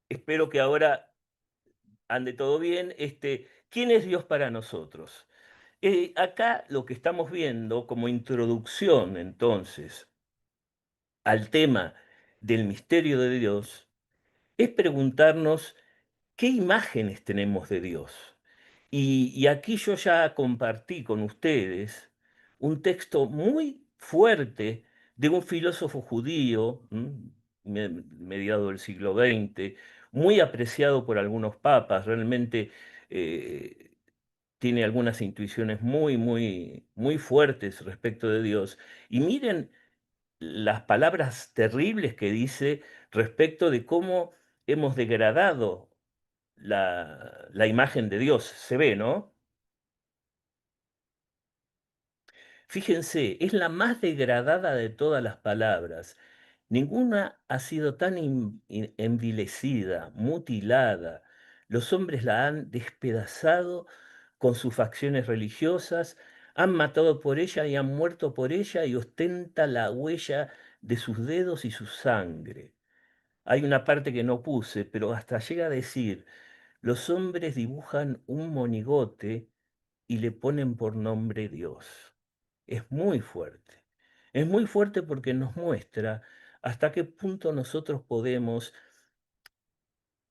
Espero que ahora ande todo bien. ¿Quién es Dios para nosotros? Acá lo que estamos viendo como introducción, entonces, al tema del misterio de Dios, es preguntarnos qué imágenes tenemos de Dios. Y aquí yo ya compartí con ustedes un texto muy fuerte de un filósofo judío, mediado del siglo XX, muy apreciado por algunos papas, realmente eh, tiene algunas intuiciones muy fuertes respecto de Dios. Y miren las palabras terribles que dice respecto de cómo hemos degradado la imagen de Dios. Se ve, ¿no? Fíjense, es la más degradada de todas las palabras. Ninguna ha sido tan envilecida, mutilada. Los hombres la han despedazado con sus facciones religiosas, han matado por ella y han muerto por ella y ostenta la huella de sus dedos y su sangre. Hay una parte que no puse, pero hasta llega a decir, los hombres dibujan un monigote y le ponen por nombre Dios. Es muy fuerte. Es muy fuerte porque nos muestra hasta qué punto nosotros podemos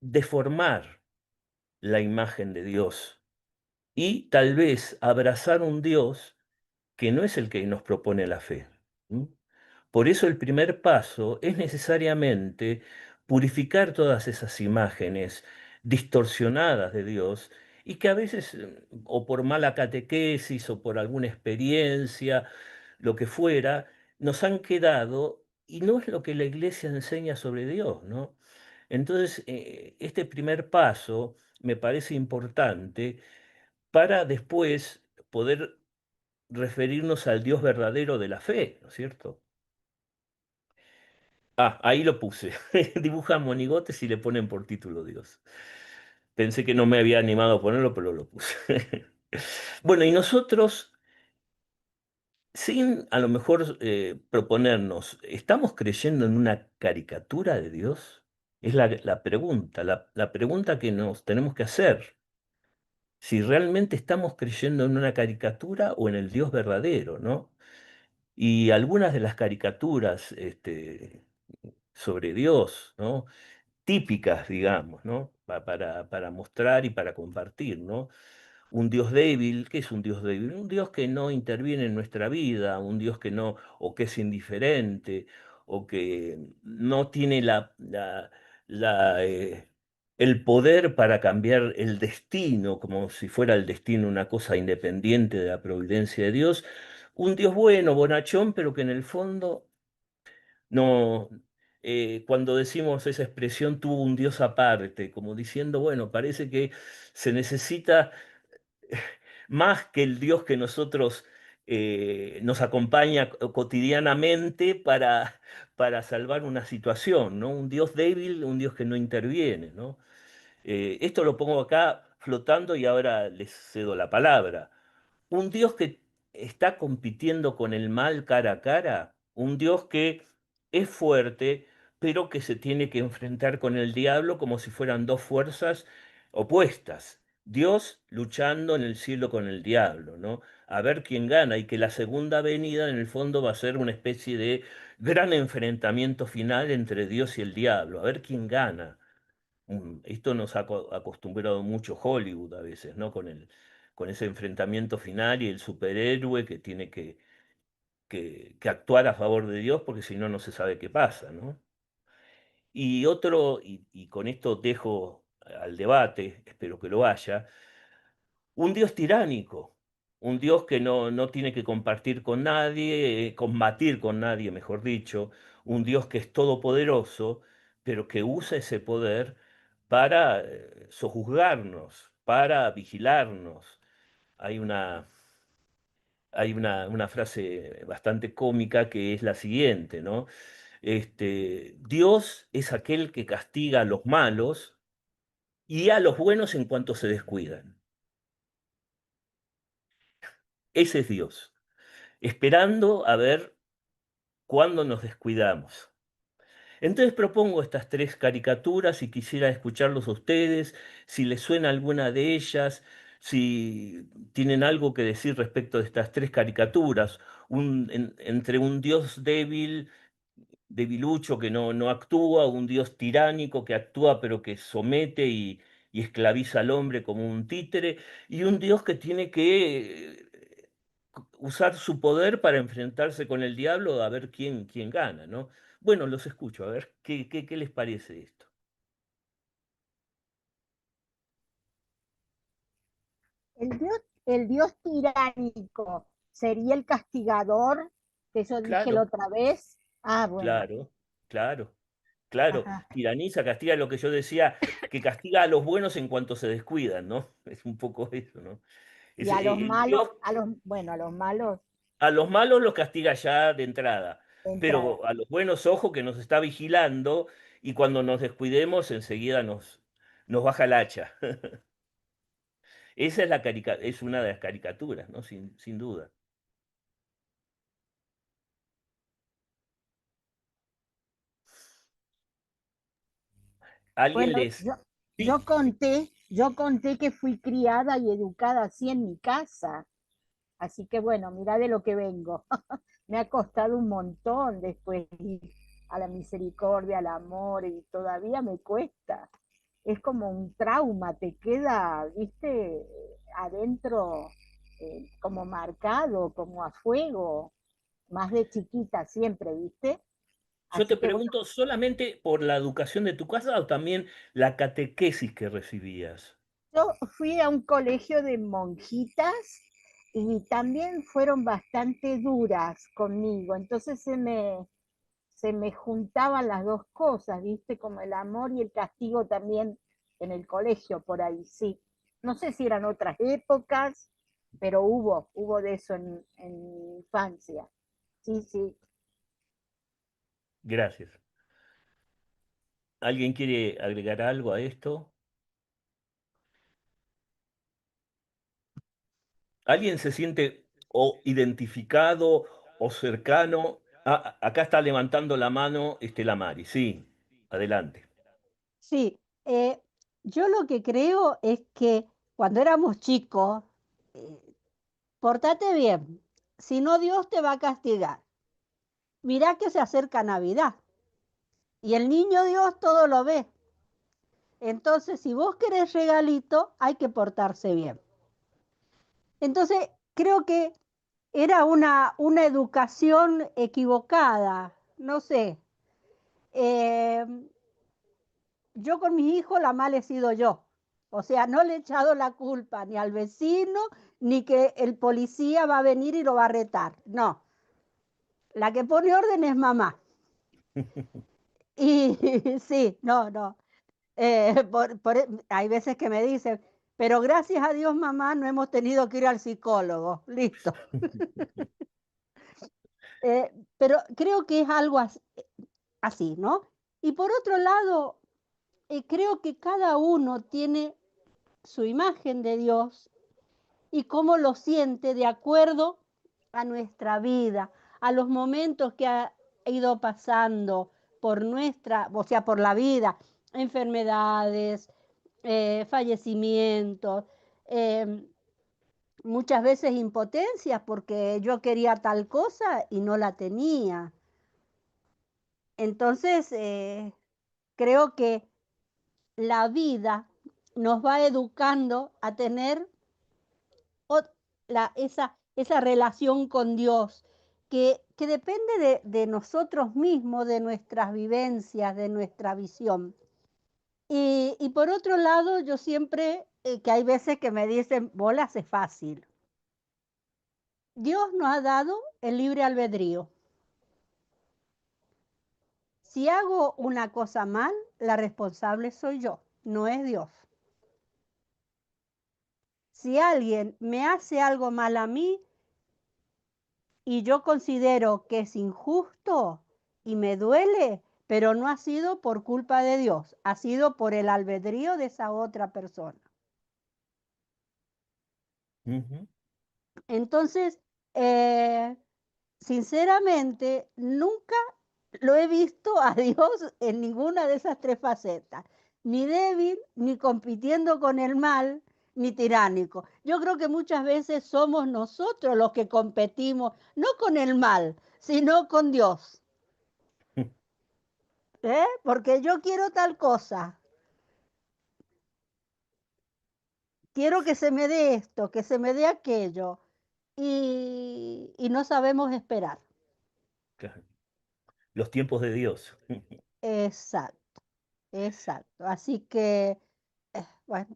deformar la imagen de Dios y tal vez abrazar un Dios que no es el que nos propone la fe. ¿M? Por eso el primer paso es necesariamente purificar todas esas imágenes distorsionadas de Dios y que a veces, o por mala catequesis o por alguna experiencia, lo que fuera, nos han quedado y no es lo que la iglesia enseña sobre Dios, ¿no? Entonces, este primer paso me parece importante para después poder referirnos al Dios verdadero de la fe, ¿no es cierto? Ah, ahí lo puse. Dibujan monigotes y le ponen por título Dios. Pensé que no me había animado a ponerlo, pero lo puse. Bueno, y nosotros, sin a lo mejor proponernos, ¿estamos creyendo en una caricatura de Dios? Es la pregunta, la pregunta que nos tenemos que hacer. Si realmente estamos creyendo en una caricatura o en el Dios verdadero, ¿no? Y algunas de las caricaturas sobre Dios, ¿no? Típicas, digamos, ¿no? Para mostrar y para compartir, ¿no? Un Dios débil, ¿qué es un Dios débil? Un Dios que no interviene en nuestra vida, un Dios que no, o que es indiferente, o que no tiene la, el poder para cambiar el destino, como si fuera el destino una cosa independiente de la providencia de Dios. Un Dios bueno, bonachón, pero que en el fondo no, cuando decimos esa expresión tuvo un Dios aparte, como diciendo, bueno, parece que se necesita más que el Dios que nosotros nos acompaña cotidianamente para salvar una situación, ¿no? Un Dios débil, un Dios que no interviene, ¿no? Esto lo pongo acá flotando y ahora les cedo la palabra. Un Dios que está compitiendo con el mal cara a cara, un Dios que es fuerte, pero que se tiene que enfrentar con el diablo como si fueran dos fuerzas opuestas. Dios luchando en el cielo con el diablo, ¿no? A ver quién gana y que la segunda venida en el fondo va a ser una especie de gran enfrentamiento final entre Dios y el diablo, a ver quién gana. Esto nos ha acostumbrado mucho Hollywood a veces, ¿no? Con ese enfrentamiento final y el superhéroe que tiene que actuar a favor de Dios porque si no, no se sabe qué pasa, ¿no? Y con esto dejo al debate, espero que lo haya, un Dios tiránico, un Dios que no tiene que compartir con nadie, combatir con nadie, mejor dicho, un Dios que es todopoderoso, pero que usa ese poder para sojuzgarnos, para vigilarnos. Hay una frase bastante cómica que es la siguiente, ¿no? Dios es aquel que castiga a los malos y a los buenos en cuanto se descuidan. Ese es Dios, esperando a ver cuándo nos descuidamos. Entonces propongo estas tres caricaturas y quisiera escucharlos a ustedes, si les suena alguna de ellas, si tienen algo que decir respecto de estas tres caricaturas, entre un dios débil, debilucho que no actúa, un dios tiránico que actúa pero que somete y esclaviza al hombre como un títere, y un dios que tiene que usar su poder para enfrentarse con el diablo a ver quién gana, ¿no? Bueno, los escucho, a ver, ¿qué les parece esto? El dios tiránico sería el castigador, que yo dije la Claro, otra vez. Ah, bueno. claro, claro, claro. Ajá. Tiraniza, castiga lo que yo decía, que castiga a los buenos en cuanto se descuidan, ¿no? Es un poco eso, ¿no? Y a los El malos, Dios bueno, a los malos a los malos los castiga ya de entrada, de entrada. pero a los buenos, ojo, que nos está vigilando y cuando nos descuidemos enseguida nos baja el hacha. Esa es es una de las caricaturas, ¿no? Sin duda. ¿Alguien Bueno, les... Sí, yo conté que fui criada y educada así en mi casa. Así que bueno, mira de lo que vengo. Me ha costado un montón después ir a la misericordia, al amor, y todavía me cuesta. Es como un trauma, te queda, viste, adentro, como marcado, como a fuego, más de chiquita siempre, viste. yo te Así que bueno, pregunto solamente por la educación de tu casa o también la catequesis que recibías. yo fui a un colegio de monjitas y también fueron bastante duras conmigo, entonces se me juntaban las dos cosas, ¿viste? Como el amor y el castigo también en el colegio, por ahí, sí. No sé si eran otras épocas, pero hubo de eso en mi infancia. Sí, sí. Gracias. ¿Alguien quiere agregar algo a esto? ¿Alguien se siente o identificado o cercano? Ah, acá está levantando la mano Estela Mari. Sí, adelante. Sí, yo lo que creo es que cuando éramos chicos, eh, portate bien, si no Dios te va a castigar. Mirá que se acerca Navidad y el niño Dios todo lo ve. Entonces, si vos querés regalito, hay que portarse bien. Entonces, creo que era una educación equivocada, no sé. Eh, yo con mis hijos la mal he sido yo. O sea, no le he echado la culpa ni al vecino, ni que el policía va a venir y lo va a retar. No, la que pone orden es mamá. Y sí, no, no. Hay veces que me dicen, pero gracias a Dios, mamá, no hemos tenido que ir al psicólogo. Listo. Pero creo que es algo así, ¿no? Y por otro lado, creo que cada uno tiene su imagen de Dios y cómo lo siente de acuerdo a nuestra vida, a los momentos que ha ido pasando por nuestra, o sea, por la vida, enfermedades, fallecimientos, eh, muchas veces impotencias porque yo quería tal cosa y no la tenía. Entonces, creo que la vida nos va educando a tener esa relación con Dios, que depende de nosotros mismos, de nuestras vivencias, de nuestra visión. Y por otro lado, yo siempre, que hay veces que me dicen, bolas es fácil. Dios nos ha dado el libre albedrío. Si hago una cosa mal, la responsable soy yo, no es Dios. Si alguien me hace algo mal a mí, y yo considero que es injusto y me duele, pero no ha sido por culpa de Dios, ha sido por el albedrío de esa otra persona. Ujú. Entonces, eh, sinceramente, nunca lo he visto a Dios en ninguna de esas tres facetas, ni débil, ni compitiendo con el mal, ni tiránico. Yo creo que muchas veces somos nosotros los que competimos, no con el mal, sino con Dios. Porque yo quiero tal cosa, quiero que se me dé esto, que se me dé aquello, y no sabemos esperar. Claro. Los tiempos de Dios. Exacto, exacto. Así que, bueno,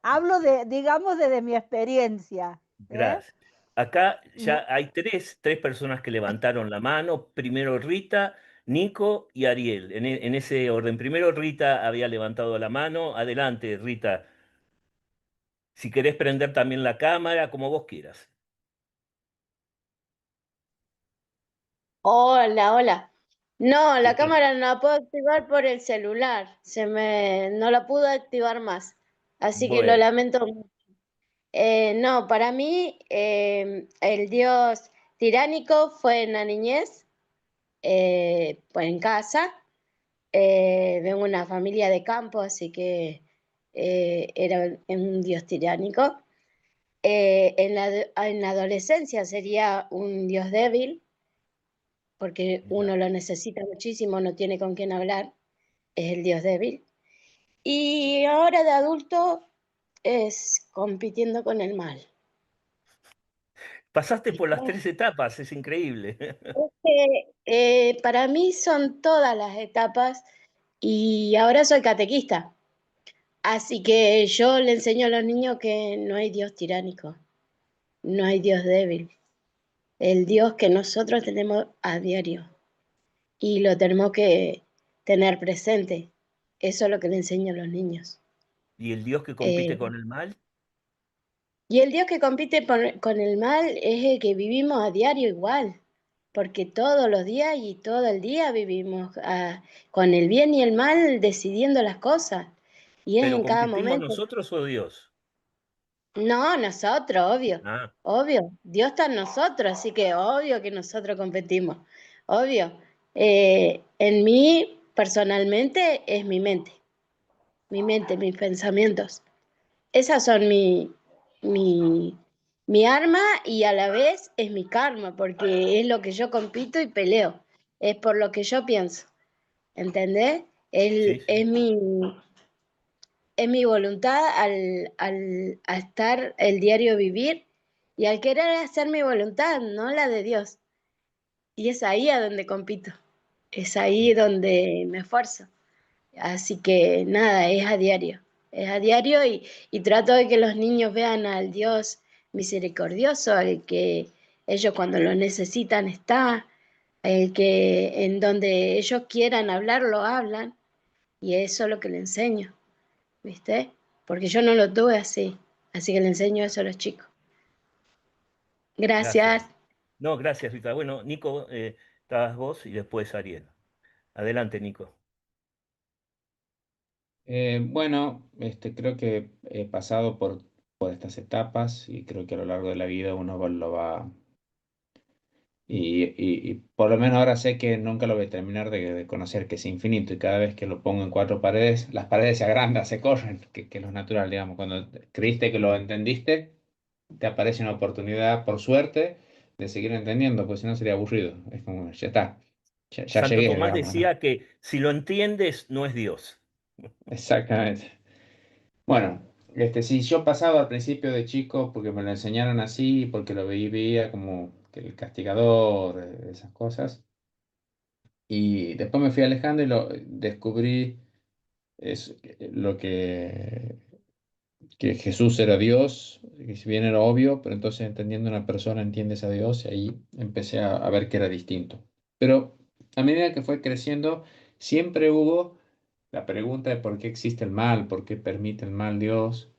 hablo digamos, de mi experiencia. ¿eh? Gracias. Acá Bu- ya hay tres personas que levantaron la mano. Primero Rita, Nico y Ariel. En ese orden. Primero Rita había levantado la mano. Adelante, Rita. Si querés prender también la cámara, como vos quieras. Hola, hola. No, ¿Qué la tal? cámara no la puedo activar por el celular. No la pude activar más. Así que lo Bueno, lamento mucho. No, para mí el dios tiránico fue en la niñez, pues en casa. Vengo de una familia de campo, así que era un dios tiránico. En la adolescencia sería un dios débil porque mira. uno lo necesita muchísimo, no tiene con quién hablar, es el dios débil. Y ahora de adulto es compitiendo con el mal. Pasaste por las ¿Viste? tres etapas, es increíble. Es que, para mí son todas las etapas y ahora soy catequista, así que yo le enseño a los niños que no hay Dios tiránico, no hay Dios débil, el Dios que nosotros tenemos a diario y lo tenemos que tener presente. Eso es lo que le enseño a los niños. ¿Y el Dios que compite Eh, con el mal? y el Dios que compite con el mal es el que vivimos a diario igual, porque todos los días y todo el día vivimos con el bien y el mal decidiendo las cosas. Y es ¿Pero en cada competimos momento. nosotros o Dios? No, nosotros, obvio, Ah, obvio. Dios está en nosotros, así que obvio que nosotros competimos, obvio. En mí, personalmente, es mi mente, mis pensamientos. Esas son mi, mi arma y a la vez es mi karma, porque es lo que yo compito y peleo, es por lo que yo pienso, ¿entendés? sí, sí. Es mi voluntad a estar el diario vivir y al querer hacer mi voluntad, no la de Dios. Y es ahí a donde compito, es ahí donde me esfuerzo. Así que nada, es a diario y trato de que los niños vean al Dios misericordioso, el que ellos cuando lo necesitan está, el que en donde ellos quieran hablar lo hablan y eso es lo que le enseño, ¿viste? Porque yo no lo tuve así, así que le enseño eso a los chicos. Gracias. Gracias. No, gracias, Rita. Bueno, Nico, estabas vos y después Ariel. Adelante, Nico. Bueno, creo que he pasado por estas etapas y creo que a lo largo de la vida uno lo va. Y por lo menos ahora sé que nunca lo voy a terminar de conocer, que es infinito. Y cada vez que lo pongo en cuatro paredes, las paredes se agrandan, se corren, que es lo natural, digamos. Cuando creíste que lo entendiste, te aparece una oportunidad, por suerte, de seguir entendiendo, pues si no sería aburrido. Es como, ya está, ya Santo llegué, Tomás digamos, ¿no? decía que si lo entiendes, no es Dios. Exactamente. Bueno, sí, yo pasaba al principio de chico porque me lo enseñaron así, porque lo veía como que el castigador, esas cosas. Y después me fui alejando y lo descubrí lo que Jesús era Dios, que si bien era obvio, pero entonces entendiendo una persona entiendes a Dios y ahí empecé a ver que era distinto. Pero a medida que fue creciendo, siempre hubo la pregunta de por qué existe el mal, por qué permite el mal Dios.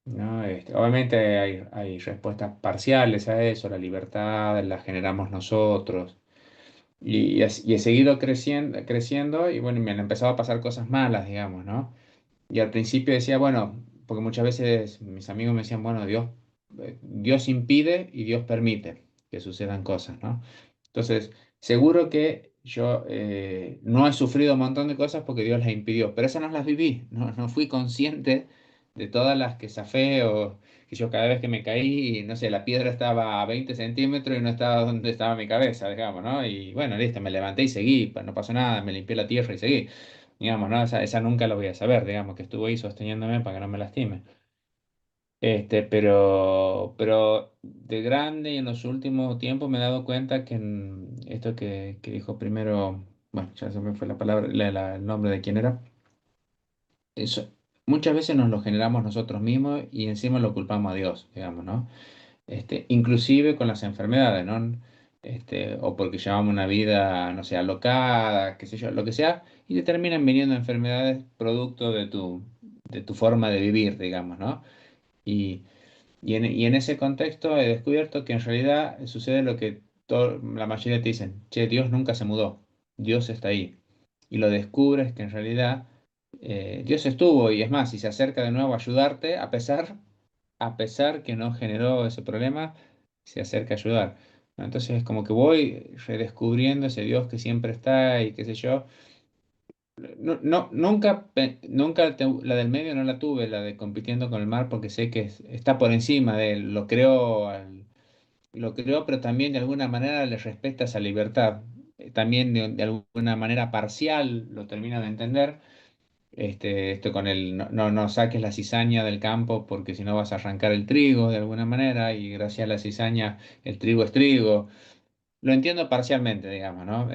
¿No? Obviamente hay respuestas parciales a eso, la libertad la generamos nosotros y he seguido creciendo y bueno, me han empezado a pasar cosas malas, digamos, ¿no? Y al principio decía, bueno, porque muchas veces mis amigos me decían, bueno, Dios impide y Dios permite que sucedan cosas, ¿no? Entonces, seguro que yo no he sufrido un montón de cosas porque Dios las impidió, pero esas no las viví, no fui consciente de todas las que zafé o que yo cada vez que me caí, no sé, la piedra estaba a 20 centímetros y no estaba donde estaba mi cabeza, digamos, ¿no? Y bueno, listo, me levanté y seguí, pues no pasó nada, me limpié la tierra y seguí, digamos, ¿no? Esa nunca la voy a saber, digamos, que estuvo ahí sosteniéndome para que no me lastime. Pero de grande y en los últimos tiempos me he dado cuenta que esto que dijo primero, bueno, ya se me fue la palabra, el nombre de quién era, eso, muchas veces nos lo generamos nosotros mismos y encima lo culpamos a Dios, digamos, ¿no? Inclusive con las enfermedades, ¿no? O porque llevamos una vida, no sé, alocada, qué sé yo, lo que sea, y te terminan viniendo enfermedades producto de tu forma de vivir, digamos, ¿no? Y y en ese contexto he descubierto que en realidad sucede lo que la mayoría te dicen, che, Dios nunca se mudó, Dios está ahí. Y lo descubres que en realidad Dios estuvo y es más, y se acerca de nuevo a ayudarte, a pesar que no generó ese problema, se acerca a ayudar. ¿No? Entonces es como que voy redescubriendo ese Dios que siempre está y qué sé yo. Nunca, la del medio no la tuve, la de compitiendo con el mar, porque sé que está por encima de él, lo creó, pero también de alguna manera le respeta esa libertad. También de alguna manera parcial lo termina de entender. Esto con el no saques la cizaña del campo porque si no vas a arrancar el trigo de alguna manera, y gracias a la cizaña el trigo es trigo. Lo entiendo parcialmente, digamos, ¿no?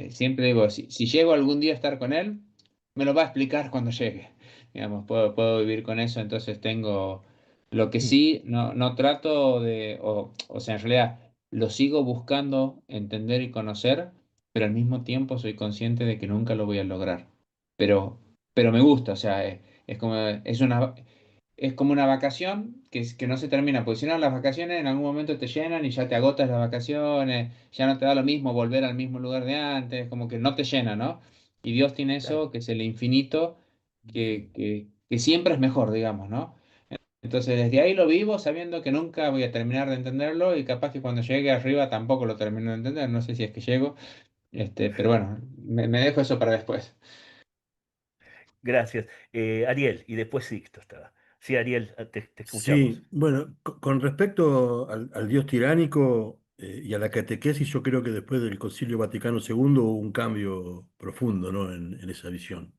Siempre digo, si llego algún día a estar con él, me lo va a explicar cuando llegue. Digamos, puedo vivir con eso, entonces tengo... Lo que sí, no trato de, o sea, en realidad lo sigo buscando entender y conocer, pero al mismo tiempo soy consciente de que nunca lo voy a lograr. Pero, pero me gusta, o sea, es como, es como una vacación que no se termina, porque si no, las vacaciones en algún momento te llenan y ya te agotas las vacaciones, ya no te da lo mismo volver al mismo lugar de antes, como que no te llena, ¿no? Y Dios tiene Claro. eso, que es el infinito, que siempre es mejor, digamos, ¿no? Entonces, desde ahí lo vivo sabiendo que nunca voy a terminar de entenderlo y capaz que cuando llegue arriba tampoco lo termino de entender, no sé si es que llego, pero bueno, me dejo eso para después. Gracias. Ariel, y después Sixto estaba. Sí, Ariel, te escuchamos. Sí, bueno, con respecto al Dios tiránico y a la catequesis, yo creo que después del Concilio Vaticano II hubo un cambio profundo, ¿no? En esa visión.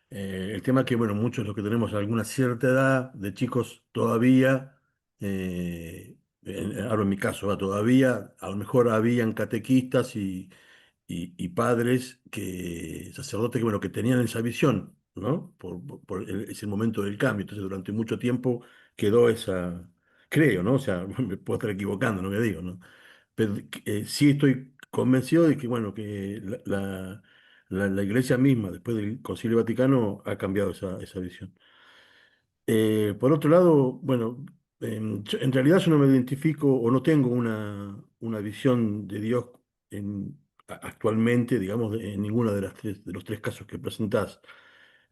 El tema que, bueno, muchos de los que tenemos alguna cierta edad, de chicos todavía, hablo en mi caso, ¿va? Todavía a lo mejor habían catequistas y padres sacerdotes que, bueno, que tenían esa visión, ¿no? Es el momento del cambio. Entonces, durante mucho tiempo quedó creo, ¿no? O sea, me puedo estar equivocando, no me digo, ¿no? Pero sí estoy convencido de que, bueno, que la Iglesia misma, después del Concilio Vaticano, ha cambiado esa visión. Por otro lado, bueno, en realidad yo no me identifico o no tengo una visión de Dios actualmente, digamos, en ninguno de los tres casos que presentás.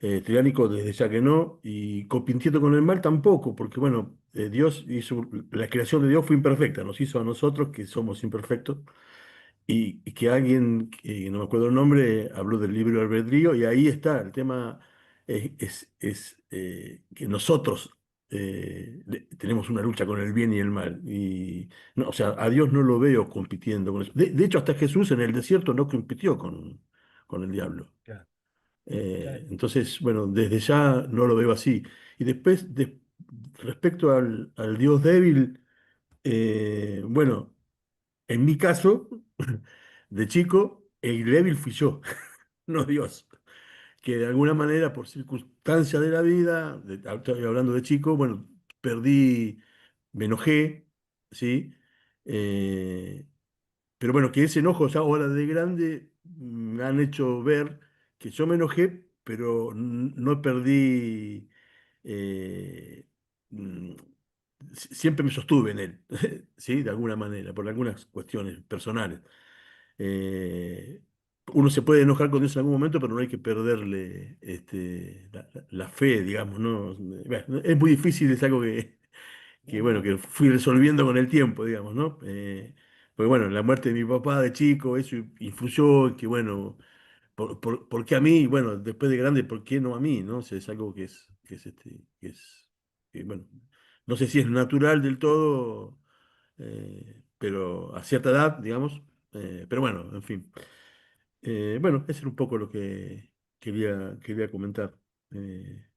Triánico desde ya que no, y compitiendo con el mal tampoco, porque bueno, la creación de Dios fue imperfecta, nos hizo a nosotros que somos imperfectos, y que alguien, que no me acuerdo el nombre, habló del libre albedrío, y ahí está, el tema es que nosotros tenemos una lucha con el bien y el mal, y no, o sea, a Dios no lo veo compitiendo con eso. De hecho, hasta Jesús en el desierto no compitió con el diablo. Claro, claro. Entonces, bueno, desde ya no lo veo así. Y después, respecto al Dios débil, bueno, en mi caso, de chico, el débil fui yo, no Dios. Que de alguna manera, por circunstancias de la vida, estoy hablando de chico, bueno, me enojé, ¿sí? Eh, pero bueno, que ese enojo ya ahora de grande me han hecho ver que yo me enojé, pero no perdí, eh, mm, siempre me sostuve en él, ¿sí? De alguna manera, por algunas cuestiones personales. Eh, Uno se puede enojar con Dios en algún momento, pero no hay que perderle la fe, digamos, ¿no? Bueno, es muy difícil, es algo que, bueno, que fui resolviendo con el tiempo, digamos, ¿no? Porque bueno, la muerte de mi papá de chico, eso influyó en que, bueno, ¿por qué a mí? Bueno, después de grande, ¿por qué no a mí? ¿No? O sea, es algo que, bueno, no sé si es natural del todo, pero a cierta edad, digamos, pero bueno, en fin. Bueno, eso era un poco lo que quería comentar.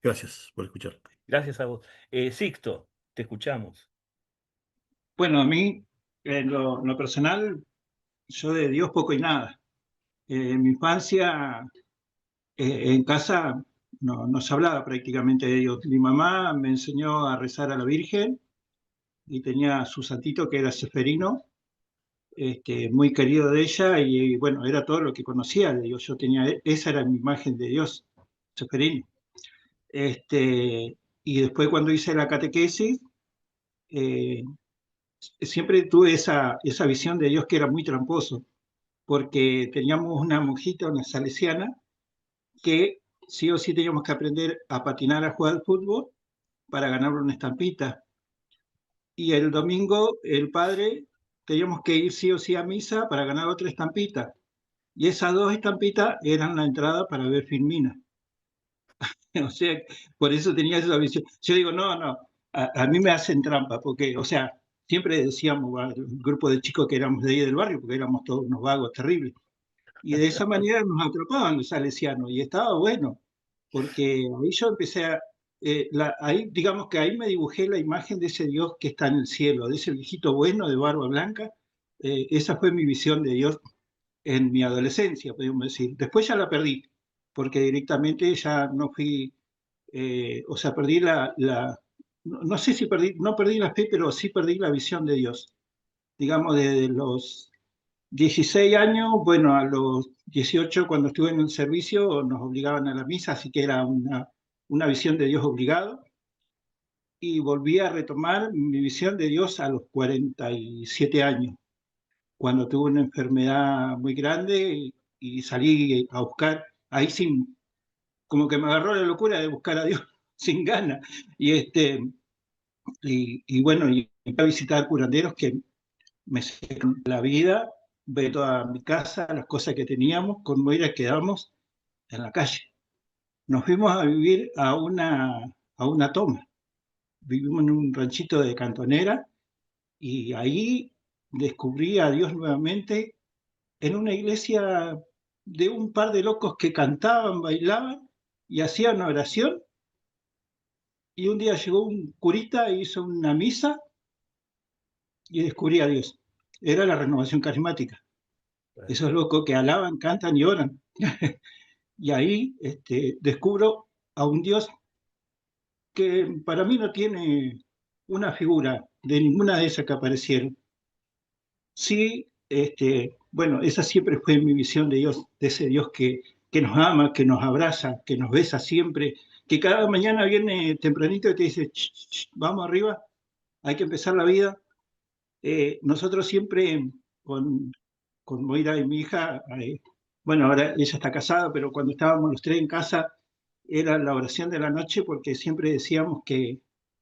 Gracias por escuchar. Gracias a vos. Sixto, te escuchamos. Bueno, a mí, en lo personal, yo de Dios poco y nada. En mi infancia, en casa, no se hablaba prácticamente de Dios. Mi mamá me enseñó a rezar a la Virgen y tenía su santito que era Seferino, muy querido de ella, y bueno, era todo lo que conocía de Dios. Yo tenía, esa era mi imagen de Dios, Seferino. Y después cuando hice la catequesis, eh, siempre tuve esa visión de Dios que era muy tramposo, porque teníamos una monjita, una salesiana, que sí o sí teníamos que aprender a patinar, a jugar al fútbol para ganar una estampita. Y el domingo, el padre, teníamos que ir sí o sí a misa para ganar otra estampita. Y esas dos estampitas eran la entrada para ver Filmina. O sea, por eso tenía esa visión. Yo digo, no, a mí me hacen trampa, porque, o sea, siempre decíamos, el grupo de chicos que éramos de ahí del barrio, porque éramos todos unos vagos terribles. Y de esa manera nos atrapaban los salesianos, y estaba bueno, porque ahí yo empecé ahí, digamos que ahí me dibujé la imagen de ese Dios que está en el cielo, de ese viejito bueno de barba blanca. Esa fue mi visión de Dios en mi adolescencia, podemos decir. Después ya la perdí, porque directamente ya no fui, o sea, perdí no sé si perdí, no perdí la fe, pero sí perdí la visión de Dios. Digamos, desde los 16 años, bueno, a los 18 cuando estuve en el servicio nos obligaban a la misa, así que era una visión de Dios obligado. Y volví a retomar mi visión de Dios a los 47 años, cuando tuve una enfermedad muy grande y salí a buscar, ahí sin, como que me agarró la locura de buscar a Dios sin ganas. Y, y bueno, y empecé a visitar curanderos que me sacaron la vida, ve toda mi casa, las cosas que teníamos, con Moira quedamos en la calle. Nos fuimos a vivir a una toma. Vivimos en un ranchito de Cantonera y ahí descubrí a Dios nuevamente en una iglesia de un par de locos que cantaban, bailaban y hacían oración. Y un día llegó un curita e hizo una misa y descubrí a Dios. Era la renovación carismática. Esos locos que alaban, cantan y oran. Y ahí descubro a un Dios que para mí no tiene una figura de ninguna de esas que aparecieron. Sí, bueno, esa siempre fue mi visión de Dios, de ese Dios que nos ama, que nos abraza, que nos besa siempre, que cada mañana viene tempranito y te dice, "Ch, ch, ch, vamos arriba, hay que empezar la vida". Nosotros siempre con Moira y mi hija, bueno, ahora ella está casada, pero cuando estábamos los tres en casa, era la oración de la noche porque siempre decíamos que,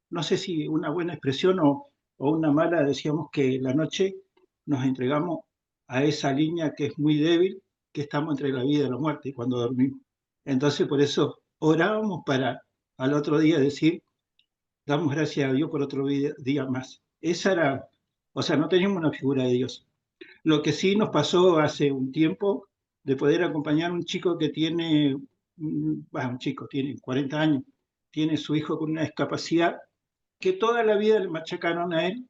no sé si una buena expresión o una mala, decíamos que la noche nos entregamos a esa línea que es muy débil, que estamos entre la vida y la muerte cuando dormimos. Entonces por eso orábamos para al otro día decir, damos gracias a Dios por otro día más. Esa era, o sea, no teníamos una figura de Dios. Lo que sí nos pasó hace un tiempo de poder acompañar a un chico que tiene, un chico, tiene 40 años, tiene su hijo con una discapacidad que toda la vida le machacaron a él,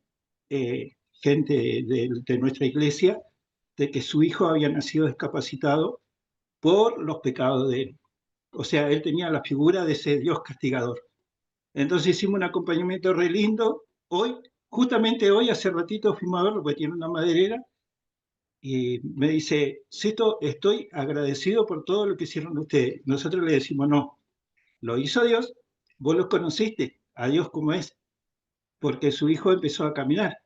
gente de nuestra iglesia, de que su hijo había nacido discapacitado por los pecados de él. O sea, él tenía la figura de ese Dios castigador. Entonces hicimos un acompañamiento re lindo. Hoy, justamente hoy, hace ratito fuimos a verlo, porque tiene una maderera, y me dice, Sito, estoy agradecido por todo lo que hicieron ustedes. Nosotros le decimos, no, lo hizo Dios, vos lo conociste, a Dios como es, porque su hijo empezó a caminar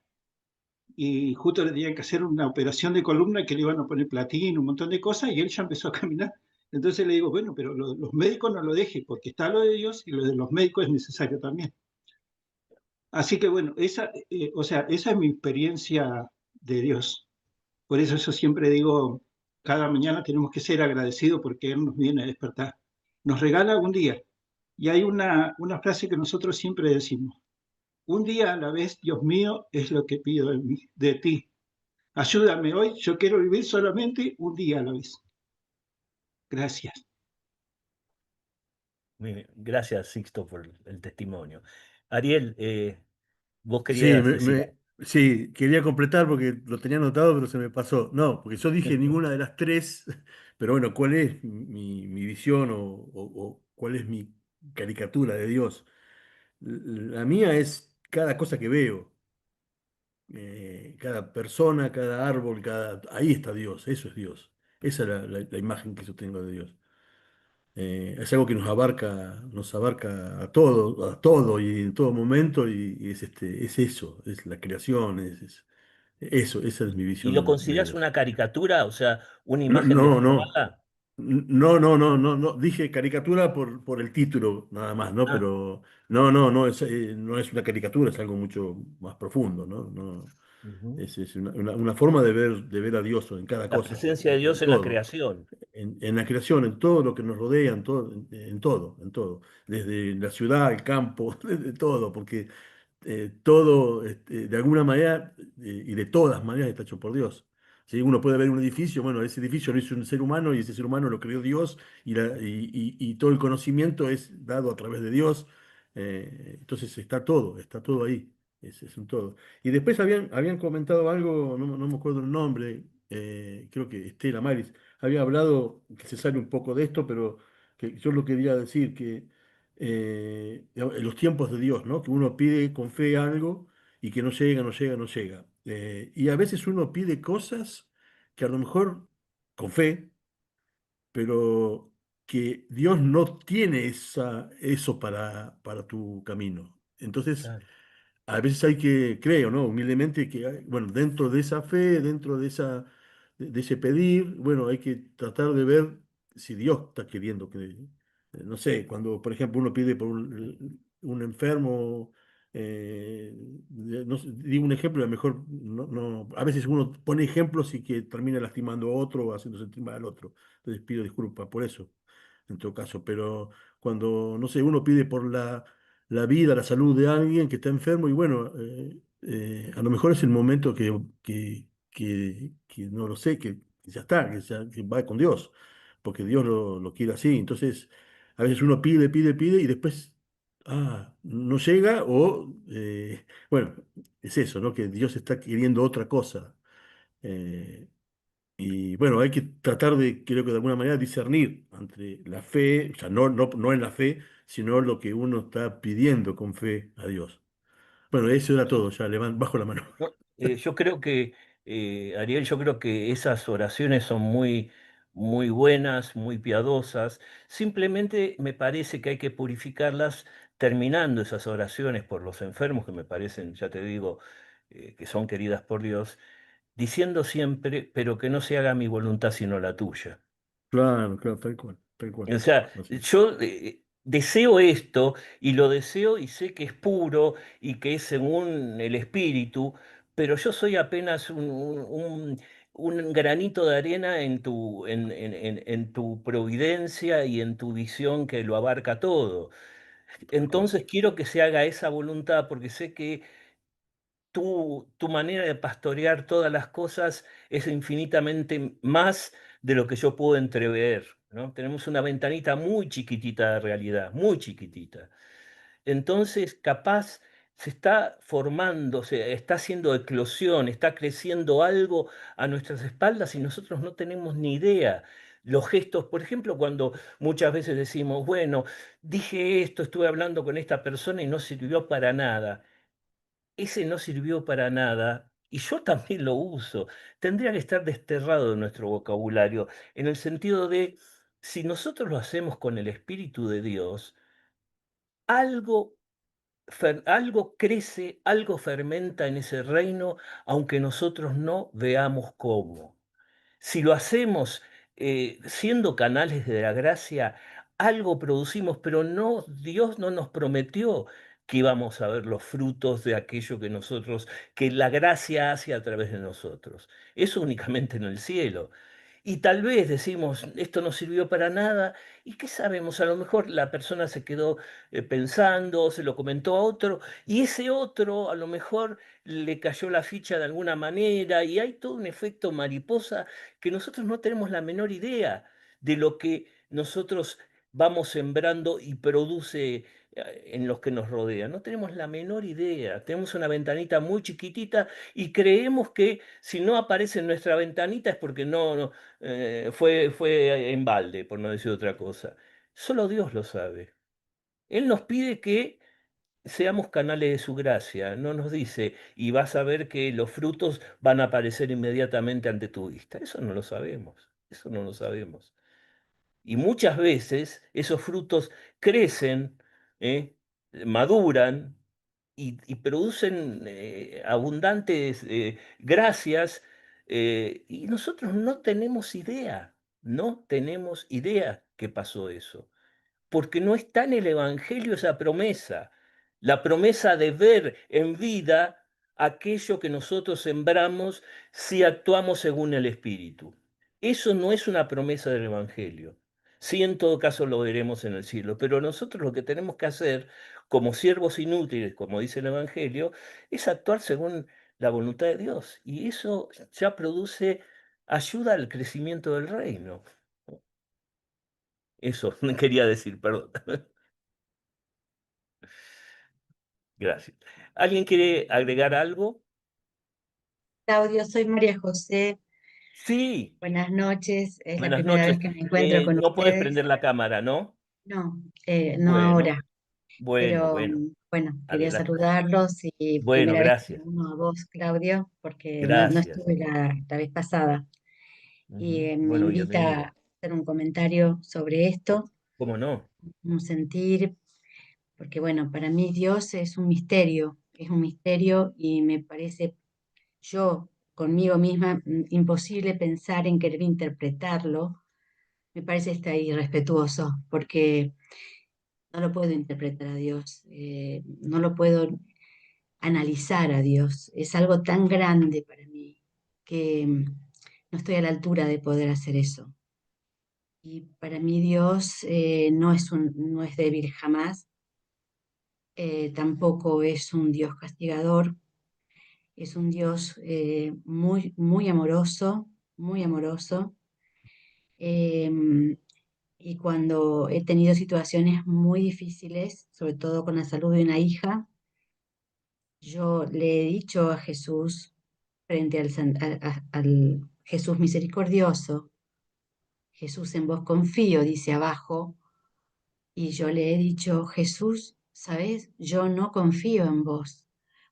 y justo le tenían que hacer una operación de columna que le iban a poner platino, un montón de cosas, y él ya empezó a caminar. Entonces le digo, bueno, pero los médicos no lo dejen, porque está lo de Dios y lo de los médicos es necesario también. Así que bueno, o sea, esa es mi experiencia de Dios. Por eso yo siempre digo, cada mañana tenemos que ser agradecidos porque Él nos viene a despertar. Nos regala un día. Y hay una frase que nosotros siempre decimos, un día a la vez, Dios mío, es lo que pido de ti. Ayúdame hoy, yo quiero vivir solamente un día a la vez. Gracias. Gracias, Sixto, por el testimonio. Ariel, vos Sí, querías decir algo. sí, quería completar porque lo tenía anotado, pero se me pasó. No, porque yo dije ninguna de las tres, pero bueno, ¿cuál es mi visión o cuál es mi caricatura de Dios? La mía es cada cosa que veo, cada persona, cada árbol, ahí está Dios, eso es Dios. Esa es la imagen que yo tengo de Dios. Es algo que nos abarca a todo y en todo momento, y es eso, es la creación, eso, esa es mi ¿Y lo visión de considerás Dios. una caricatura, o sea, una No, imagen no, no. deformada? No, dije caricatura por el título nada más, ¿no? Ah, Pero no es una caricatura, es algo mucho más profundo, ¿no? No, ujú. es una forma de ver a Dios en cada La cosa, presencia de en Dios en la todo. creación. En la creación, en todo lo que nos rodea, en todo, desde la ciudad, el campo, desde todo, porque todo, de alguna manera, y de todas maneras, está hecho por Dios. Si uno puede ver un edificio, bueno, ese edificio lo hizo un ser humano y ese ser humano lo creó Dios y todo el conocimiento es dado a través de Dios. Entonces está todo ahí, es un todo. Y después habían comentado algo, no me acuerdo el nombre, creo que Estela Maris había hablado, que se sale un poco de esto, pero que yo lo quería decir, que digamos, en los tiempos de Dios, ¿no? Que uno pide con fe algo y que no llega, no llega, no llega. Y a veces uno pide cosas que a lo mejor con fe, pero que Dios no tiene eso para tu camino. Entonces, Claro. a veces hay que, creo, ¿no? Humildemente, bueno, dentro de esa fe, dentro de ese pedir, bueno, hay que tratar de ver si Dios está queriendo que, no sé, cuando, por ejemplo, uno pide por un enfermo, no sé, digo un ejemplo, a lo mejor, a veces uno pone ejemplos y que termina lastimando a otro o haciendo sentir mal al otro. Entonces pido disculpas por eso, en todo caso, pero cuando, no sé, uno pide por la vida, la salud de alguien que está enfermo y bueno, a lo mejor es el momento que no lo sé, que ya está, que va con Dios, porque Dios lo quiere así. Entonces, a veces uno pide y después, no llega o, bueno, es eso, ¿no? Que Dios está queriendo otra cosa. Eh, y bueno, hay que tratar de, creo que de alguna manera, discernir entre la fe, o sea, no en la fe, sino lo que uno está pidiendo con fe a Dios. Bueno, eso era todo, ya bajo la mano. No, yo creo que, Ariel, yo creo que esas oraciones son muy, muy buenas, muy piadosas. Simplemente me parece que hay que purificarlas terminando esas oraciones por los enfermos, que me parecen, ya te digo, que son queridas por Dios, diciendo siempre, pero que no se haga mi voluntad sino la tuya. Claro, claro, tal cual, tal cual. O sea, Así es. yo deseo esto y lo deseo y sé que es puro y que es según el espíritu, pero yo soy apenas un granito de arena en tu providencia y en tu visión que lo abarca todo. Tal cual. Entonces quiero que se haga esa voluntad porque sé que tu manera de pastorear todas las cosas es infinitamente más de lo que yo puedo entrever, ¿no? Tenemos una ventanita muy chiquitita de realidad, muy chiquitita. Entonces, capaz se está formando, se está haciendo eclosión, está creciendo algo a nuestras espaldas y nosotros no tenemos ni idea. Los gestos, por ejemplo, cuando muchas veces decimos, bueno, dije esto, estuve hablando con esta persona y no sirvió para nada, ese no sirvió para nada y yo también lo uso. Tendría que estar desterrado de nuestro vocabulario, en el sentido de, si nosotros lo hacemos con el Espíritu de Dios, algo, algo crece, algo fermenta en ese reino, aunque nosotros no veamos cómo. Si lo hacemos siendo canales de la gracia, algo producimos, pero no, Dios no nos prometió que íbamos a ver los frutos de aquello que la gracia hace a través de nosotros. Eso únicamente en el cielo. Y tal vez decimos, esto no sirvió para nada, ¿y qué sabemos? A lo mejor la persona se quedó pensando, se lo comentó a otro, y ese otro a lo mejor le cayó la ficha de alguna manera, y hay todo un efecto mariposa que nosotros no tenemos la menor idea de lo que nosotros vamos sembrando y produce en los que nos rodean. No tenemos la menor idea. Tenemos una ventanita muy chiquitita y creemos que si no aparece en nuestra ventanita es porque fue en balde, por no decir otra cosa. Solo Dios lo sabe. Él nos pide que seamos canales de su gracia. No nos dice, y vas a ver que los frutos van a aparecer inmediatamente ante tu vista. Eso no lo sabemos. Eso no lo sabemos. Y muchas veces esos frutos crecen, ¿eh? Maduran y producen abundantes gracias, y nosotros no tenemos idea, no tenemos idea que pasó eso, porque no está en el Evangelio esa promesa, la promesa de ver en vida aquello que nosotros sembramos si actuamos según el Espíritu. Eso no es una promesa del Evangelio. Sí, en todo caso lo veremos en el cielo, pero nosotros lo que tenemos que hacer como siervos inútiles, como dice el Evangelio, es actuar según la voluntad de Dios. Y eso ya produce ayuda al crecimiento del reino. Eso me quería decir, perdón. Gracias. ¿Alguien quiere agregar algo? Claudio, soy María José. Sí, Buenas noches. Es la buenas primera vez noches. que me encuentro con No puedes ustedes. prender la cámara, ¿no? No, no Bueno, ahora, bueno, pero bueno. bueno, quería Adelante. saludarlos y Bueno, primera vez que me gracias. uno a vos, Claudio, porque no Gracias. estuve la vez pasada. Y Ujú. me Bueno, invita a bienvenido. hacer un comentario sobre esto, ¿Cómo no? un sentir, porque bueno, para mí Dios es un misterio y me parece yo conmigo misma imposible pensar en querer interpretarlo. Me parece está irrespetuoso porque no lo puedo interpretar a Dios, no lo puedo analizar a Dios. Es algo tan grande para mí que no estoy a la altura de poder hacer eso. Y para mí Dios no es débil jamás, tampoco es un Dios castigador, es un Dios muy, muy amoroso. Em, y cuando he tenido situaciones muy difíciles, sobre todo con la salud de una hija, yo le he dicho a Jesús, frente al Jesús misericordioso, Jesús en vos confío, dice abajo, y yo le he dicho, Jesús, ¿sabes? Yo no confío en vos,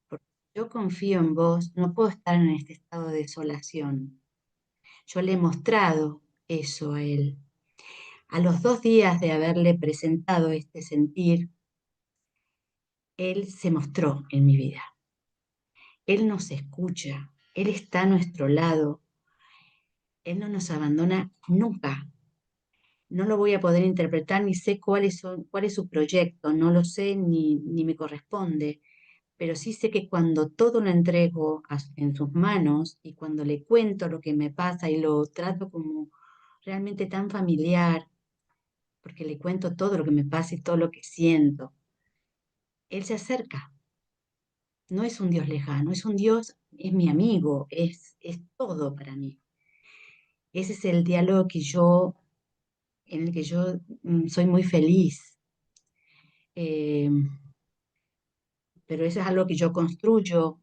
porque si yo confío en vos, no puedo estar en este estado de desolación. Yo le he mostrado eso a él. A los 2 días de haberle presentado este sentir, Él se mostró en mi vida. Él nos escucha, Él está a nuestro lado, Él no nos abandona nunca. No lo voy a poder interpretar ni sé cuál es su proyecto, no lo sé ni me corresponde, pero sí sé que cuando todo lo entrego en sus manos y cuando le cuento lo que me pasa y lo trato como realmente tan familiar, porque le cuento todo lo que me pasa y todo lo que siento, Él se acerca. No es un Dios lejano, es un Dios, es mi amigo, es todo para mí. Ese es el diálogo en el que yo soy muy feliz. Eh, pero eso es algo que yo construyo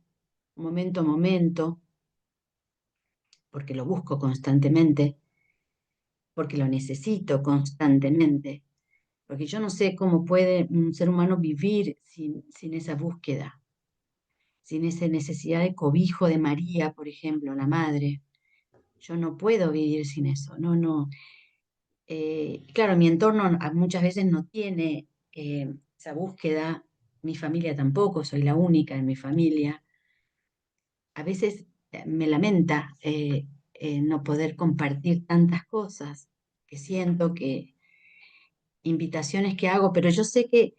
momento a momento, porque lo busco constantemente, porque lo necesito constantemente, porque yo no sé cómo puede un ser humano vivir sin esa búsqueda, sin esa necesidad de cobijo de María, por ejemplo, la madre. Yo no puedo vivir sin eso, no, no. Claro, mi entorno muchas veces no tiene esa búsqueda, mi familia tampoco, soy la única en mi familia. A veces me lamenta no poder compartir tantas cosas que siento, que invitaciones que hago, pero yo sé que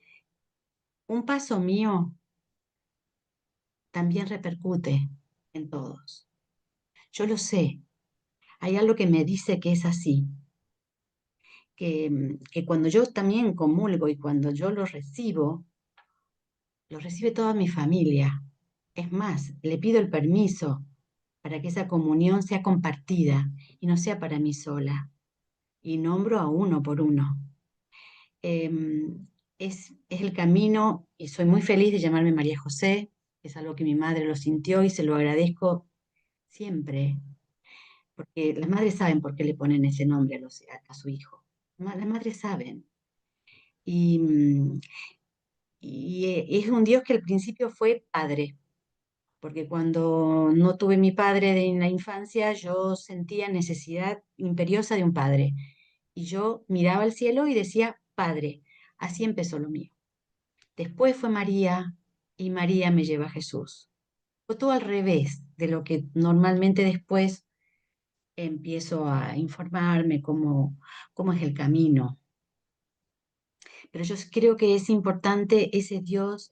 un paso mío también repercute en todos. Yo lo sé, hay algo que me dice que es así, que cuando yo también comulgo y cuando yo lo recibe toda mi familia. Es más, le pido el permiso para que esa comunión sea compartida y no sea para mí sola. Y nombro a uno por uno. Es el camino y soy muy feliz de llamarme María José. Es algo que mi madre lo sintió y se lo agradezco siempre, porque las madres saben por qué le ponen ese nombre a su hijo. Las madres saben. Y, es un Dios que al principio fue padre, porque cuando no tuve mi padre en la infancia, yo sentía necesidad imperiosa de un padre. Y yo miraba al cielo y decía, Padre. Así empezó lo mío. Después fue María y María me lleva a Jesús. Fue todo al revés de lo que normalmente después empiezo a informarme cómo es el camino. Pero yo creo que es importante ese Dios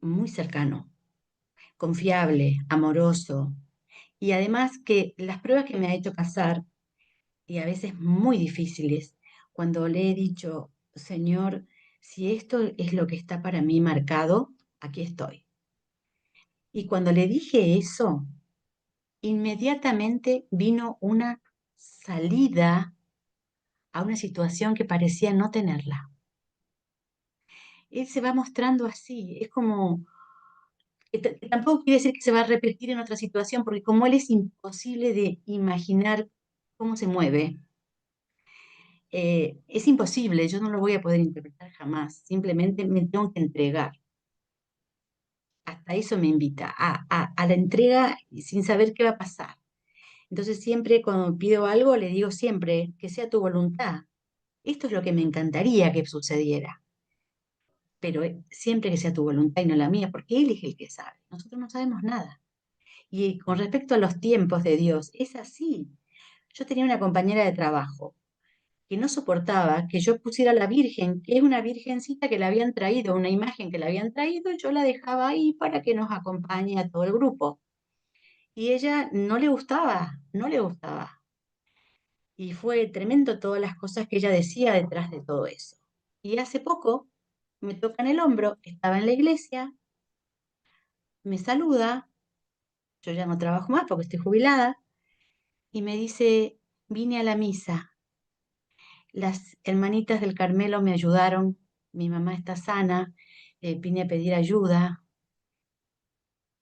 muy cercano, confiable, amoroso. Y además que las pruebas que me ha hecho pasar, y a veces muy difíciles, cuando le he dicho, Señor, si esto es lo que está para mí marcado, aquí estoy. Y cuando le dije eso, inmediatamente vino una salida a una situación que parecía no tenerla. Él se va mostrando así, es como, que tampoco quiere decir que se va a repetir en otra situación, porque como él es imposible de imaginar cómo se mueve, es imposible, yo no lo voy a poder interpretar jamás, simplemente me tengo que entregar. Hasta eso me invita, a la entrega sin saber qué va a pasar. Entonces siempre cuando pido algo le digo siempre que sea tu voluntad. Esto es lo que me encantaría que sucediera, pero siempre que sea tu voluntad y no la mía, porque Él es el que sabe. Nosotros no sabemos nada. Y con respecto a los tiempos de Dios, es así. Yo tenía una compañera de trabajo que no soportaba que yo pusiera a la Virgen, que es una virgencita que le habían traído, una imagen que le habían traído, y yo la dejaba ahí para que nos acompañe a todo el grupo. Y ella no le gustaba, no le gustaba. Y fue tremendo todas las cosas que ella decía detrás de todo eso. Y hace poco me toca en el hombro, estaba en la iglesia, me saluda, yo ya no trabajo más porque estoy jubilada, y me dice, vine a la misa, las hermanitas del Carmelo me ayudaron, mi mamá está sana, vine a pedir ayuda.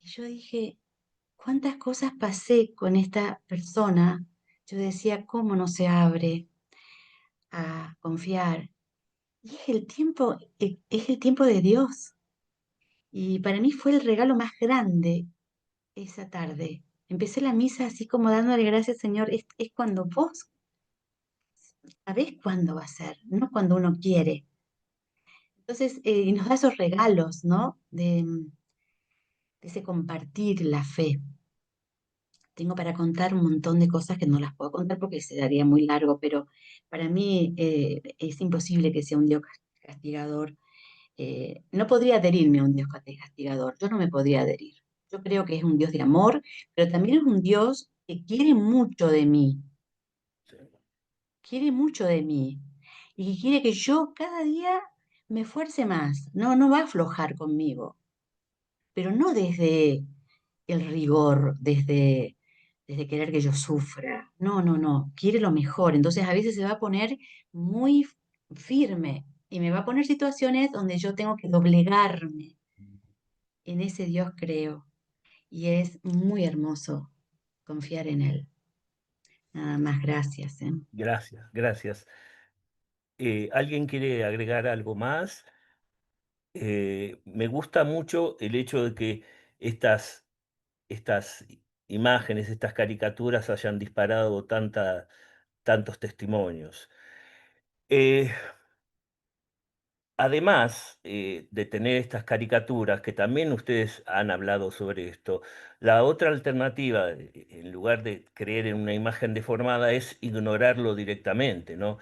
Y yo dije, ¿cuántas cosas pasé con esta persona? Yo decía, ¿cómo no se abre a confiar? Y es el tiempo de Dios. Y para mí fue el regalo más grande esa tarde. Empecé la misa así como dándole gracias, Señor. Es cuando vos sabés cuándo va a ser, no cuando uno quiere. Entonces, y nos da esos regalos, ¿no? De ese compartir la fe. Tengo para contar un montón de cosas que no las puedo contar porque se daría muy largo, pero para mí es imposible que sea un Dios castigador. No podría adherirme a un Dios castigador, yo no me podría adherir. Yo creo que es un Dios de amor, pero también es un Dios que quiere mucho de mí, y que quiere que yo cada día me esfuerce más. No, no va a aflojar conmigo, pero no desde el rigor, desde querer que yo sufra. No, no, no, quiere lo mejor. Entonces a veces se va a poner muy firme y me va a poner situaciones donde yo tengo que doblegarme. En ese Dios creo y es muy hermoso confiar en Él. Nada más, gracias. Gracias, gracias. ¿Alguien quiere agregar algo más? Me gusta mucho el hecho de que estas imágenes, estas caricaturas hayan disparado tantos testimonios. Eh, Además de tener estas caricaturas, que también ustedes han hablado sobre esto, la otra alternativa, en lugar de creer en una imagen deformada, es ignorarlo directamente, ¿no?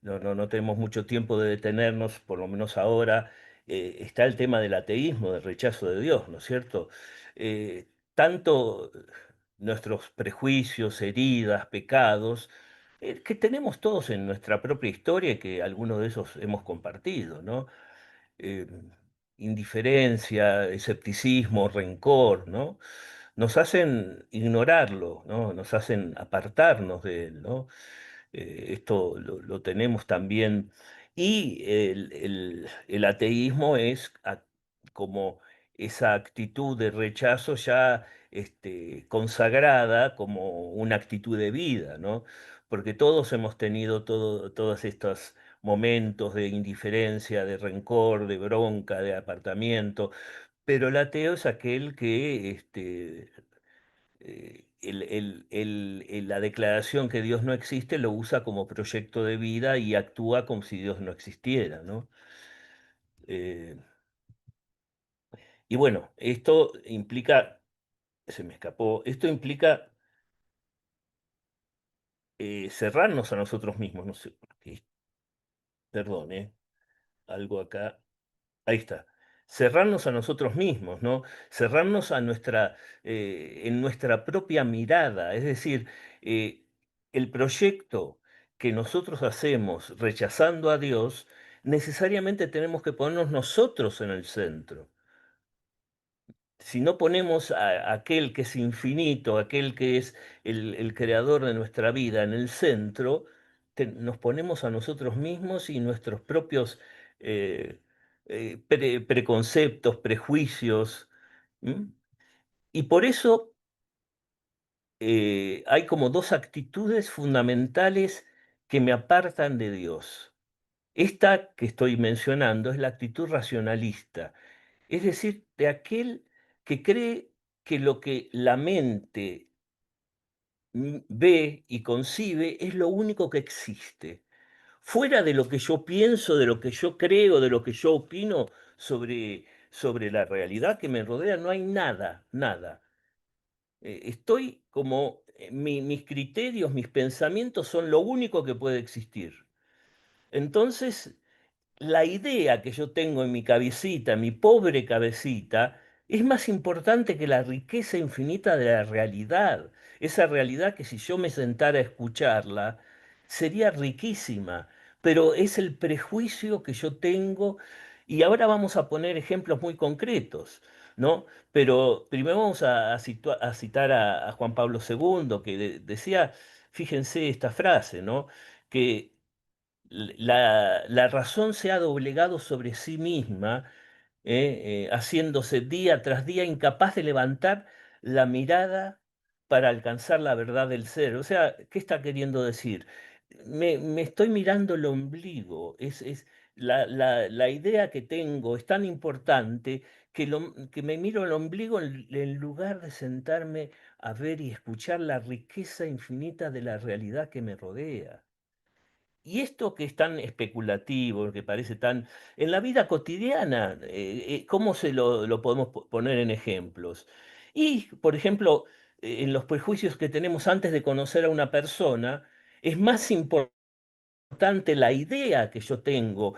No tenemos mucho tiempo de detenernos, por lo menos ahora, está el tema del ateísmo, del rechazo de Dios, ¿no es cierto? Tanto nuestros prejuicios, heridas, pecados, que tenemos todos en nuestra propia historia y que algunos de esos hemos compartido, ¿no? eh, Indiferencia, escepticismo, rencor, ¿no? Nos hacen ignorarlo, ¿no? Nos hacen apartarnos de él, ¿no? Esto lo tenemos también. Y el ateísmo es como esa actitud de rechazo ya consagrada como una actitud de vida, ¿no? Porque todos hemos tenido todos estos momentos de indiferencia, de rencor, de bronca, de apartamiento, pero el ateo es aquel que la declaración que Dios no existe lo usa como proyecto de vida y actúa como si Dios no existiera, ¿no? Eh, y bueno, esto implica, se me escapó, esto implica cerrarnos a nosotros mismos, no sé, perdón, algo acá. Ahí está. Cerrarnos a nosotros mismos, ¿no? Cerrarnos en nuestra propia mirada. Es decir, eh, el proyecto que nosotros hacemos rechazando a Dios, necesariamente tenemos que ponernos nosotros en el centro. Si no ponemos a aquel que es infinito, aquel que es el creador de nuestra vida en el centro, nos ponemos a nosotros mismos y nuestros propios preconceptos, prejuicios. ¿M? Y por eso hay como dos actitudes fundamentales que me apartan de Dios. Esta que estoy mencionando es la actitud racionalista, es decir, de aquel que cree que lo que la mente ve y concibe es lo único que existe. Fuera de lo que yo pienso, de lo que yo creo, de lo que yo opino sobre la realidad que me rodea, no hay nada, nada. Estoy como, mis criterios, mis pensamientos son lo único que puede existir. Entonces, la idea que yo tengo en mi cabecita, mi pobre cabecita, es más importante que la riqueza infinita de la realidad. Esa realidad que si yo me sentara a escucharla, sería riquísima, pero es el prejuicio que yo tengo. Y ahora vamos a poner ejemplos muy concretos, ¿no? Pero primero vamos a citar a Juan Pablo II, que decía, fíjense esta frase, ¿no? Que la razón se ha doblegado sobre sí misma, haciéndose día tras día incapaz de levantar la mirada para alcanzar la verdad del ser. O sea, ¿qué está queriendo decir? Me estoy mirando el ombligo. La idea que tengo es tan importante que me miro el ombligo en lugar de sentarme a ver y escuchar la riqueza infinita de la realidad que me rodea. Y esto que es tan especulativo, que parece tan... En la vida cotidiana, ¿cómo lo podemos poner en ejemplos? Y, por ejemplo, en los prejuicios que tenemos antes de conocer a una persona, es más importante la idea que yo tengo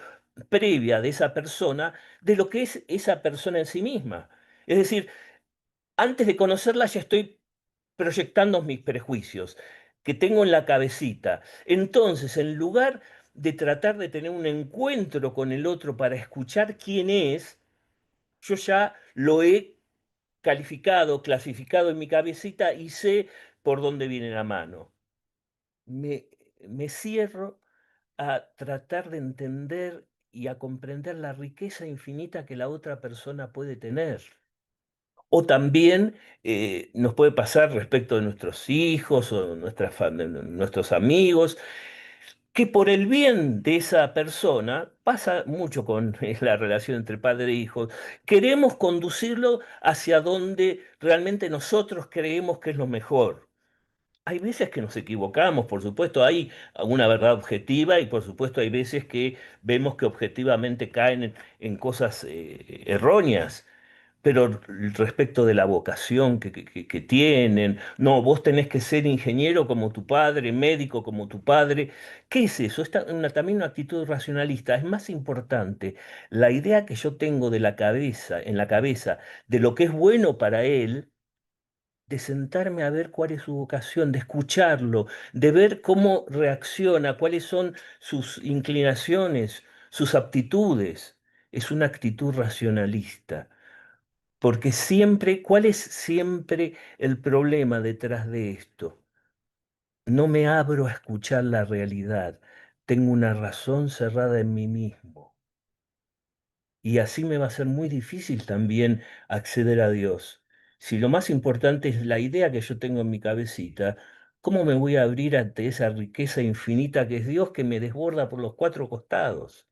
previa de esa persona de lo que es esa persona en sí misma. Es decir, antes de conocerla ya estoy proyectando mis prejuicios que tengo en la cabecita. Entonces, en lugar de tratar de tener un encuentro con el otro para escuchar quién es, yo ya lo he calificado, clasificado en mi cabecita y sé por dónde viene la mano. Me, me cierro a tratar de entender y a comprender la riqueza infinita que la otra persona puede tener. O también nos puede pasar respecto de nuestros hijos o nuestros amigos, que por el bien de esa persona, pasa mucho con la relación entre padre e hijo, queremos conducirlo hacia donde realmente nosotros creemos que es lo mejor. Hay veces que nos equivocamos, por supuesto, hay una verdad objetiva y por supuesto hay veces que vemos que objetivamente caen en cosas erróneas. pero respecto de la vocación que tienen, no, vos tenés que ser ingeniero como tu padre, médico como tu padre. ¿Qué es eso? También una actitud racionalista. Es más importante la idea que yo tengo de la cabeza, en la cabeza, de lo que es bueno para él, de sentarme a ver cuál es su vocación, de escucharlo, de ver cómo reacciona, cuáles son sus inclinaciones, sus aptitudes. Es una actitud racionalista. Porque siempre, ¿cuál es siempre el problema detrás de esto? No me abro a escuchar la realidad. Tengo una razón cerrada en mí mismo. Y así me va a ser muy difícil también acceder a Dios. Si lo más importante es la idea que yo tengo en mi cabecita, ¿cómo me voy a abrir ante esa riqueza infinita que es Dios que me desborda por los cuatro costados?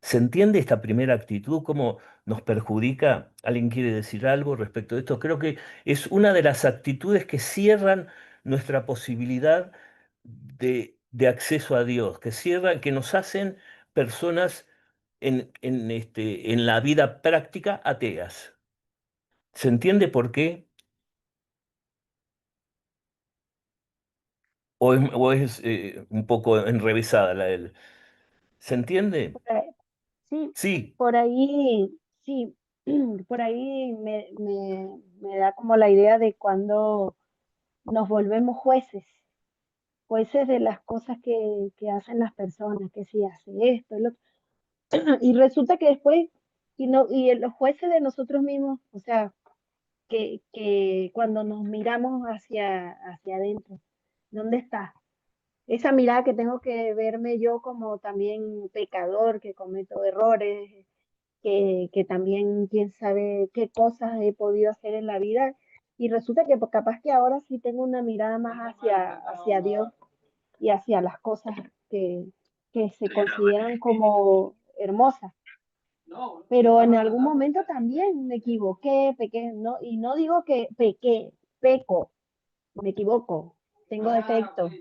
¿Se entiende esta primera actitud? ¿Cómo nos perjudica? ¿Alguien quiere decir algo respecto de esto? Creo que es una de las actitudes que cierran nuestra posibilidad de acceso a Dios, que cierran, que nos hacen personas en la vida práctica ateas. ¿Se entiende por qué? ¿O es un poco enrevesada ¿Se entiende? Por ahí- Sí, Sí, por ahí, sí, por ahí me da como la idea de cuando nos volvemos jueces de las cosas que hacen las personas, que si hace esto, y resulta que después, y no, los jueces de nosotros mismos, o sea, que cuando nos miramos hacia adentro, ¿dónde está? Esa mirada que tengo que verme yo como también pecador, que cometo errores, que también quién sabe qué cosas he podido hacer en la vida. Y resulta que pues, capaz que ahora sí tengo una mirada más hacia Dios y hacia las cosas que, que se consideran como hermosas. Pero en algún momento también me equivoqué, pequé, no, y no digo que pequé, peco, me equivoco, tengo defectos.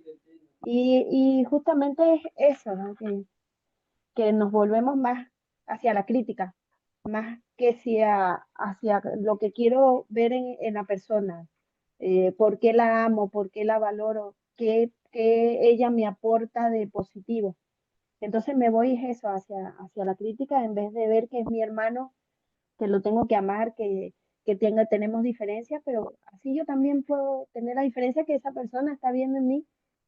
Y justamente es eso, ¿no? Que nos volvemos más hacia la crítica, más que hacia lo que quiero ver en la persona, por qué la amo, por qué la valoro, qué ella me aporta de positivo. Entonces me voy eso hacia la crítica en vez de ver que es mi hermano, que lo tengo que amar, tenemos diferencias, pero así yo también puedo tener la diferencia que esa persona está viendo en mí,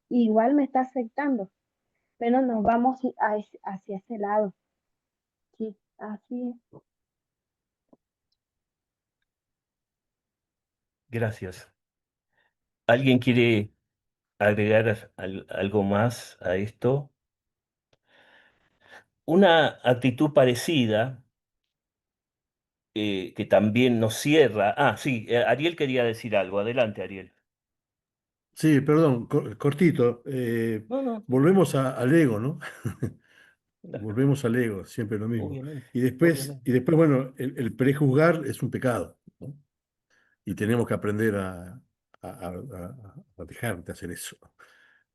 y igual me está aceptando, pero nos vamos hacia ese lado. Sí, así es. gracias. ¿Alguien quiere agregar algo más a esto? Una actitud parecida que también nos cierra. Ah, sí, Ariel quería decir algo. Adelante, Ariel. Sí, perdón, cortito. No, no, Volvemos al ego, ¿no? claro, Volvemos al ego, siempre lo mismo. obviamente, Y obviamente. después, bueno, el prejuzgar es un pecado, ¿no? Y tenemos que aprender a dejar de hacer eso.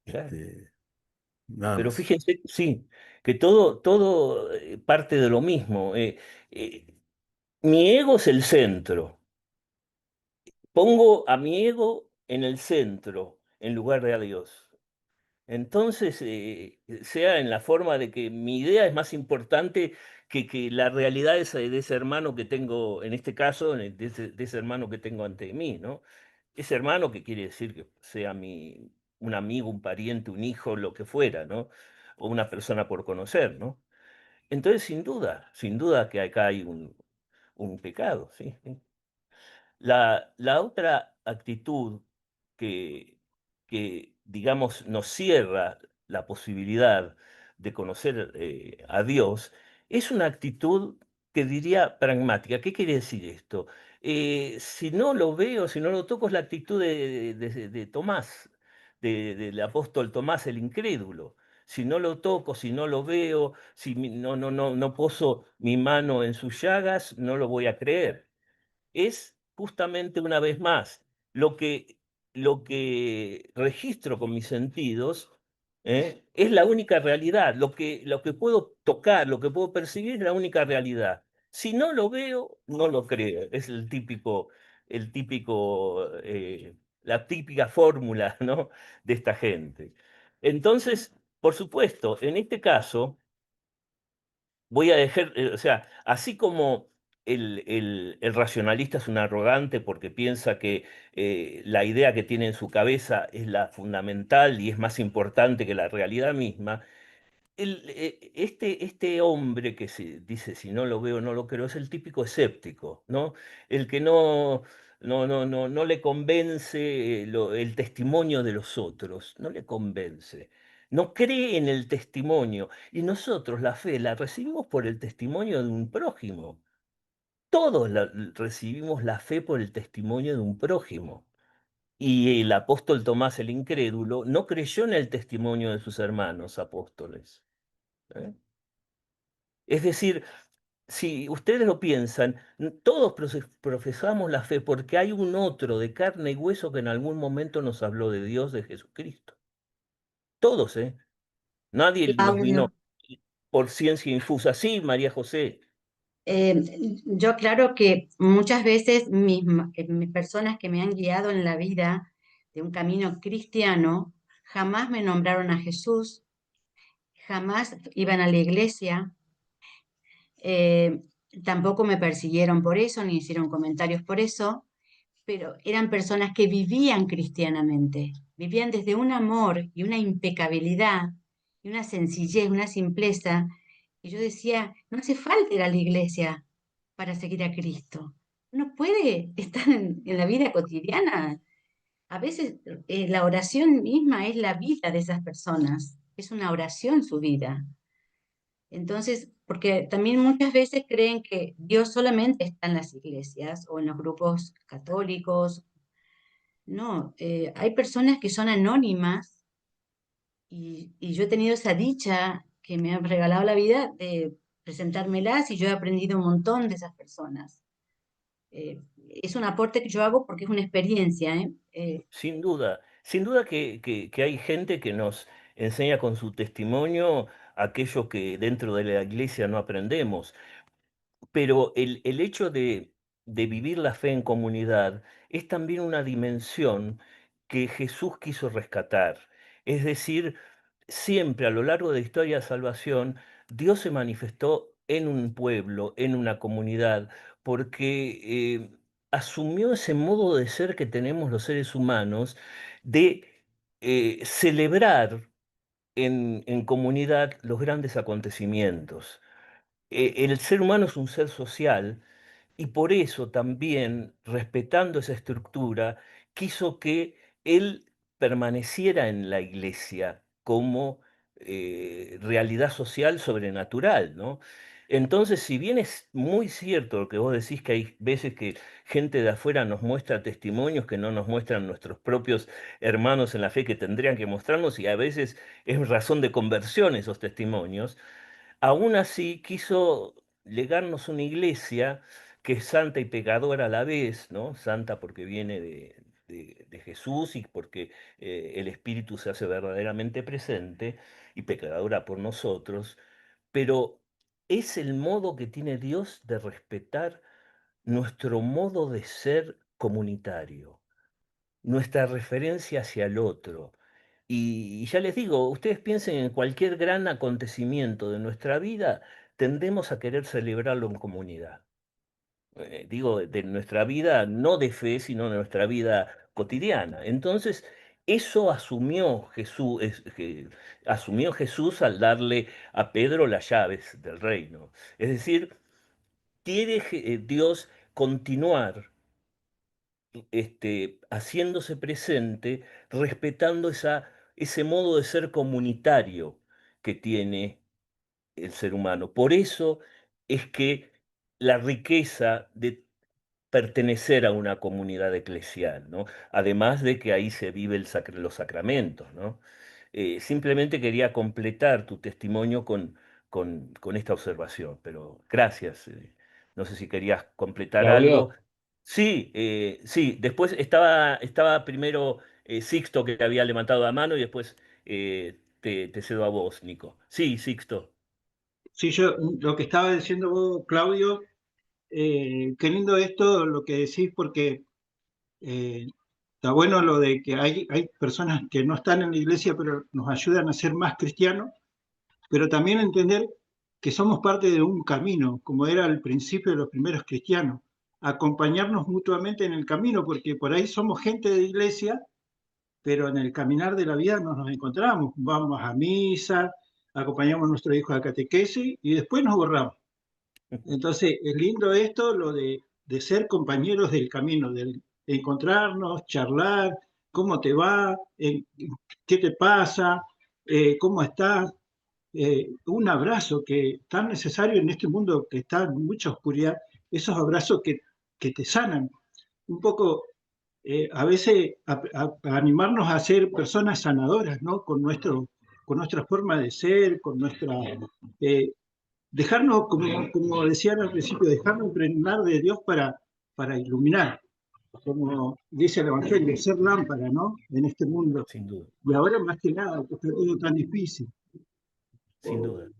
Claro. Este, nada Pero más. fíjense, sí, que todo parte de lo mismo. Eh, Mi ego es el centro. Pongo a mi ego en el centro en lugar de a Dios. Entonces, sea en la forma de que mi idea es más importante que la realidad de ese hermano que tengo, en este caso, de ese hermano que tengo ante mí, ¿no? Ese hermano que quiere decir que sea un amigo, un pariente, un hijo, lo que fuera, ¿no? O una persona por conocer, ¿no? Entonces, sin duda que acá hay un pecado, ¿sí? ¿Sí? La otra actitud que, digamos, nos cierra la posibilidad de conocer a Dios es una actitud que diría pragmática. ¿Qué quiere decir esto? Si no lo veo, si no lo toco, es la actitud de Tomás, del apóstol Tomás el incrédulo. Si no lo toco, si no lo veo, si no poso mi mano en sus llagas, no lo voy a creer. Es justamente una vez más lo que registro con mis sentidos, es la única realidad. Lo que puedo tocar, lo que puedo percibir es la única realidad. Si no lo veo, no lo creo. Es la típica fórmula, ¿no? De esta gente. Entonces, por supuesto, en este caso, voy a dejar, o sea, así como el racionalista es un arrogante porque piensa que la idea que tiene en su cabeza es la fundamental y es más importante que la realidad misma, este hombre que se dice si no lo veo, no lo creo, es el típico escéptico, ¿no? El que no le convence el testimonio de los otros, no le convence. No cree en el testimonio. Y nosotros la fe la recibimos por el testimonio de un prójimo. Todos recibimos la fe por el testimonio de un prójimo. Y el apóstol Tomás el incrédulo no creyó en el testimonio de sus hermanos apóstoles. ¿Eh? Es decir, si ustedes lo piensan, todos profesamos la fe porque hay un otro de carne y hueso que en algún momento nos habló de Dios, de Jesucristo. Todos, ¿eh? Nadie nos Claudio, vino por ciencia infusa. Sí, María José. eh, yo aclaro que muchas veces mis personas que me han guiado en la vida de un camino cristiano jamás me nombraron a Jesús, jamás iban a la iglesia, eh, tampoco me persiguieron por eso, ni hicieron comentarios por eso, pero eran personas que vivían cristianamente, vivían desde un amor y una impecabilidad y una sencillez, una simpleza. Y yo decía, no hace falta ir a la iglesia para seguir a Cristo. Uno puede estar en la vida cotidiana. A veces la oración misma es la vida de esas personas. Es una oración su vida. Entonces, porque también muchas veces creen que Dios solamente está en las iglesias o en los grupos católicos. No, hay personas que son anónimas y yo he tenido esa dicha que me han regalado la vida de presentármelas y yo he aprendido un montón de esas personas. Eh, es un aporte que yo hago porque es una experiencia, ¿eh? Sin duda que hay gente que nos enseña con su testimonio aquello que dentro de la iglesia no aprendemos. Pero el hecho de vivir la fe en comunidad es también una dimensión que Jesús quiso rescatar. Es decir, siempre a lo largo de la historia de salvación, Dios se manifestó en un pueblo, en una comunidad, porque asumió ese modo de ser que tenemos los seres humanos de celebrar en comunidad los grandes acontecimientos. El ser humano es un ser social y por eso también, respetando esa estructura, quiso que él permaneciera en la iglesia como realidad social sobrenatural, ¿no? Entonces, si bien es muy cierto lo que vos decís, que hay veces que gente de afuera nos muestra testimonios que no nos muestran nuestros propios hermanos en la fe que tendrían que mostrarnos, y a veces es razón de conversión esos testimonios, aún así quiso legarnos una iglesia que es santa y pecadora a la vez, ¿no? Santa porque viene de Jesús y porque el Espíritu se hace verdaderamente presente, y pecadora por nosotros, pero es el modo que tiene Dios de respetar nuestro modo de ser comunitario, nuestra referencia hacia el otro. Y ya les digo, ustedes piensen en cualquier gran acontecimiento de nuestra vida, tendemos a querer celebrarlo en comunidad. Digo, de nuestra vida, no de fe, sino de nuestra vida cotidiana. Entonces, eso asumió Jesús al darle a Pedro las llaves del reino. Es decir, quiere Dios continuar haciéndose presente, respetando ese modo de ser comunitario que tiene el ser humano. Por eso es que la riqueza de pertenecer a una comunidad eclesial, ¿no? Además de que ahí se vive los sacramentos, ¿no? Simplemente quería completar tu testimonio con esta observación, pero gracias. No sé si querías completar algo. Claudio, Sí, sí, después estaba primero Sixto, que te había levantado la mano, y después te cedo a vos, Nico. Sí, Sixto. Sí, yo lo que estaba diciendo vos, Claudio, qué lindo esto, lo que decís, porque está bueno lo de que hay personas que no están en la iglesia, pero nos ayudan a ser más cristianos, pero también entender que somos parte de un camino, como era al principio de los primeros cristianos, acompañarnos mutuamente en el camino, porque por ahí somos gente de iglesia, pero en el caminar de la vida nos encontramos, vamos a misa, acompañamos a nuestro hijo a catequesis y después nos borramos. Entonces, es lindo esto, lo de ser compañeros del camino, de encontrarnos, charlar, cómo te va, qué te pasa, cómo estás. Un abrazo que es tan necesario en este mundo que está en mucha oscuridad, esos abrazos que te sanan. Un poco, a veces, a animarnos a ser personas sanadoras, ¿no? Con nuestra forma de ser, con nuestra... dejarnos, como decían al principio, dejarnos impregnar de Dios para iluminar, como dice el Evangelio, ser lámpara, ¿no? En este mundo. Sin duda, Y ahora más que nada, que está todo tan difícil. sin duda.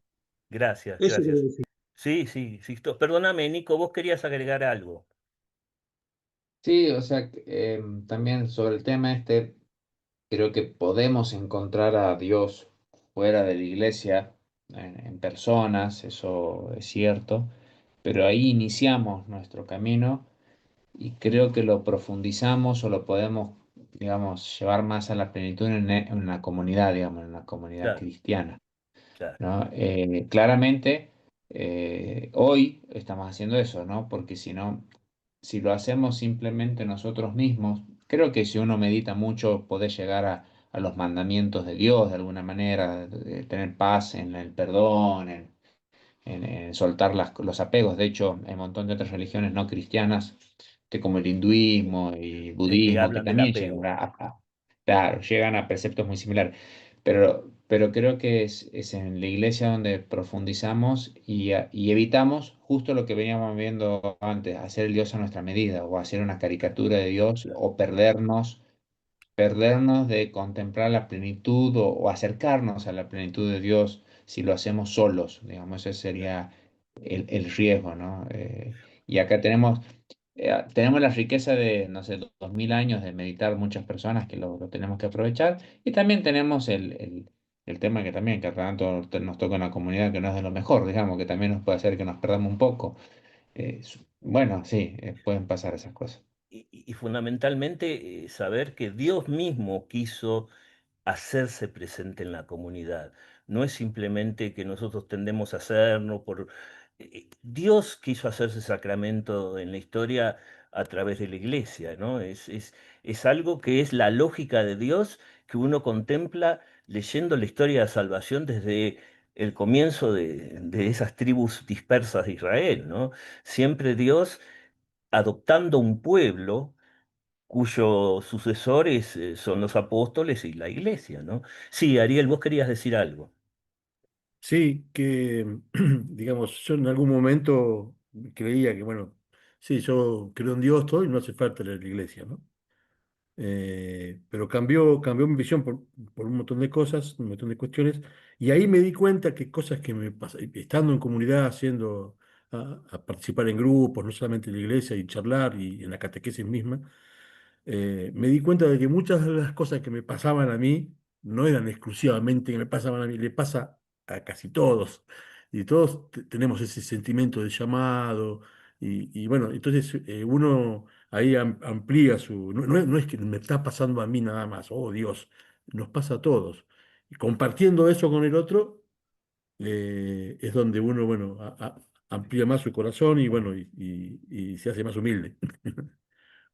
Gracias, Eso quiero gracias. decir. Sí, sí, Sixto. Perdóname, Nico, vos querías agregar algo. Sí, o sea, también sobre el tema este, creo que podemos encontrar a Dios fuera de la iglesia, en personas, eso es cierto, pero ahí iniciamos nuestro camino y creo que lo profundizamos o lo podemos, digamos, llevar más a la plenitud en una comunidad, digamos, en una comunidad Claro, cristiana, claro, ¿no? Claramente, hoy estamos haciendo eso, ¿no? Porque si no, si lo hacemos simplemente nosotros mismos, creo que si uno medita mucho, puede llegar a los mandamientos de Dios de alguna manera, de tener paz en el perdón, en soltar los apegos. De hecho, hay un montón de otras religiones no cristianas, como el hinduismo y que budismo, que hablan del también llegan apego. claro, llegan a preceptos muy similares. Pero creo que es en la iglesia donde profundizamos y evitamos justo lo que veníamos viendo antes, hacer el Dios a nuestra medida o hacer una caricatura de Dios Claro, o perdernos de contemplar la plenitud o acercarnos a la plenitud de Dios si lo hacemos solos, digamos, ese claro, sería el riesgo, ¿no? Y acá tenemos la riqueza de, no sé, 2000 años de meditar muchas personas que lo tenemos que aprovechar y también tenemos el tema que también, que a tanto nos toca una comunidad que no es de lo mejor, digamos, que también nos puede hacer que nos perdamos un poco. Bueno, sí, pueden pasar esas cosas. y fundamentalmente saber que Dios mismo quiso hacerse presente en la comunidad. No es simplemente que nosotros tendemos a hacernos por... Dios quiso hacerse sacramento en la historia a través de la iglesia, ¿no? Es algo que es la lógica de Dios que uno contempla leyendo la historia de la salvación desde el comienzo de esas tribus dispersas de Israel, ¿no? Siempre Dios adoptando un pueblo cuyos sucesores son los apóstoles y la iglesia, ¿no? Sí, Ariel, vos querías decir algo. Sí, que, digamos, yo en algún momento creía que, bueno, sí, yo creo en Dios todo y no hace falta leer la iglesia, ¿no? Pero cambió mi visión por un montón de cosas, un montón de cuestiones, y ahí me di cuenta que cosas que me pasan, estando en comunidad, haciendo, a participar en grupos, no solamente en la iglesia, y charlar, y en la catequesis misma, me di cuenta de que muchas de las cosas que me pasaban a mí no eran exclusivamente que me pasaban a mí, le pasa a casi todos. Y todos tenemos ese sentimiento de llamado. Y bueno, entonces uno ahí amplía su... No es que me está pasando a mí nada más, oh Dios, nos pasa a todos. Y compartiendo eso con el otro, es donde uno, bueno, amplía más su corazón y bueno, y se hace más humilde.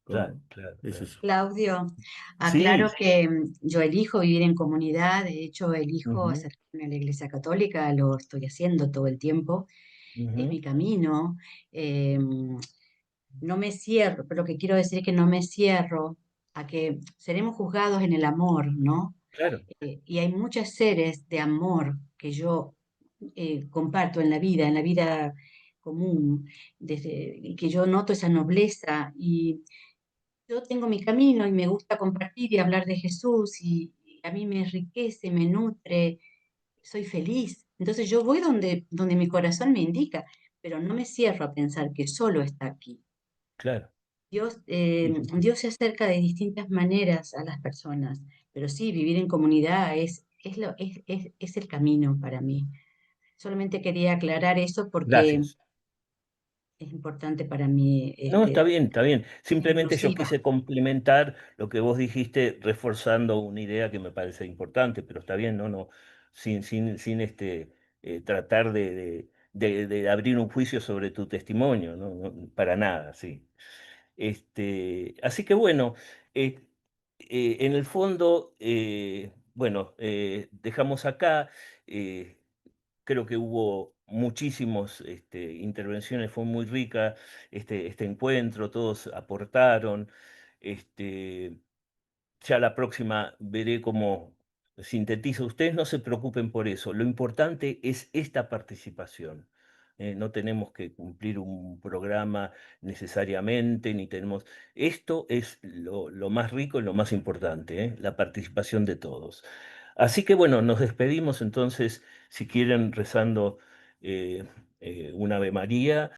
Claro, Como, claro, es claro. eso. Claudio, Sí, aclaro que yo elijo vivir en comunidad, de hecho elijo ujú, acercarme a la Iglesia Católica, lo estoy haciendo todo el tiempo, es ujú, mi camino. No me cierro, pero lo que quiero decir es que no me cierro a que seremos juzgados en el amor, ¿no? claro, Y hay muchos seres de amor que yo comparto en la vida común, y que yo noto esa nobleza y yo tengo mi camino y me gusta compartir y hablar de Jesús y a mí me enriquece, me nutre, soy feliz. Entonces yo voy donde mi corazón me indica. pero no me cierro a pensar que solo está aquí. Claro. Dios se acerca de distintas maneras a las personas, pero sí, vivir en comunidad es el camino para mí. Solamente quería aclarar eso porque Gracias. es importante para mí No, está bien, está bien. ser Simplemente yo inclusiva. quise complementar lo que vos dijiste, reforzando una idea que me parece importante, pero está bien, no, no, sin tratar de abrir un juicio sobre tu testimonio, no, para nada, sí. Así que bueno, eh, en el fondo, bueno, dejamos acá. eh, Creo que hubo muchísimas intervenciones, fue muy rica este encuentro, todos aportaron. Este, ya la próxima veré cómo sintetizo. Ustedes no se preocupen por eso. Lo importante es esta participación. No tenemos que cumplir un programa necesariamente, ni tenemos... Esto es lo más rico y lo más importante, la participación de todos. Así que bueno, nos despedimos entonces, si quieren, rezando un Ave María.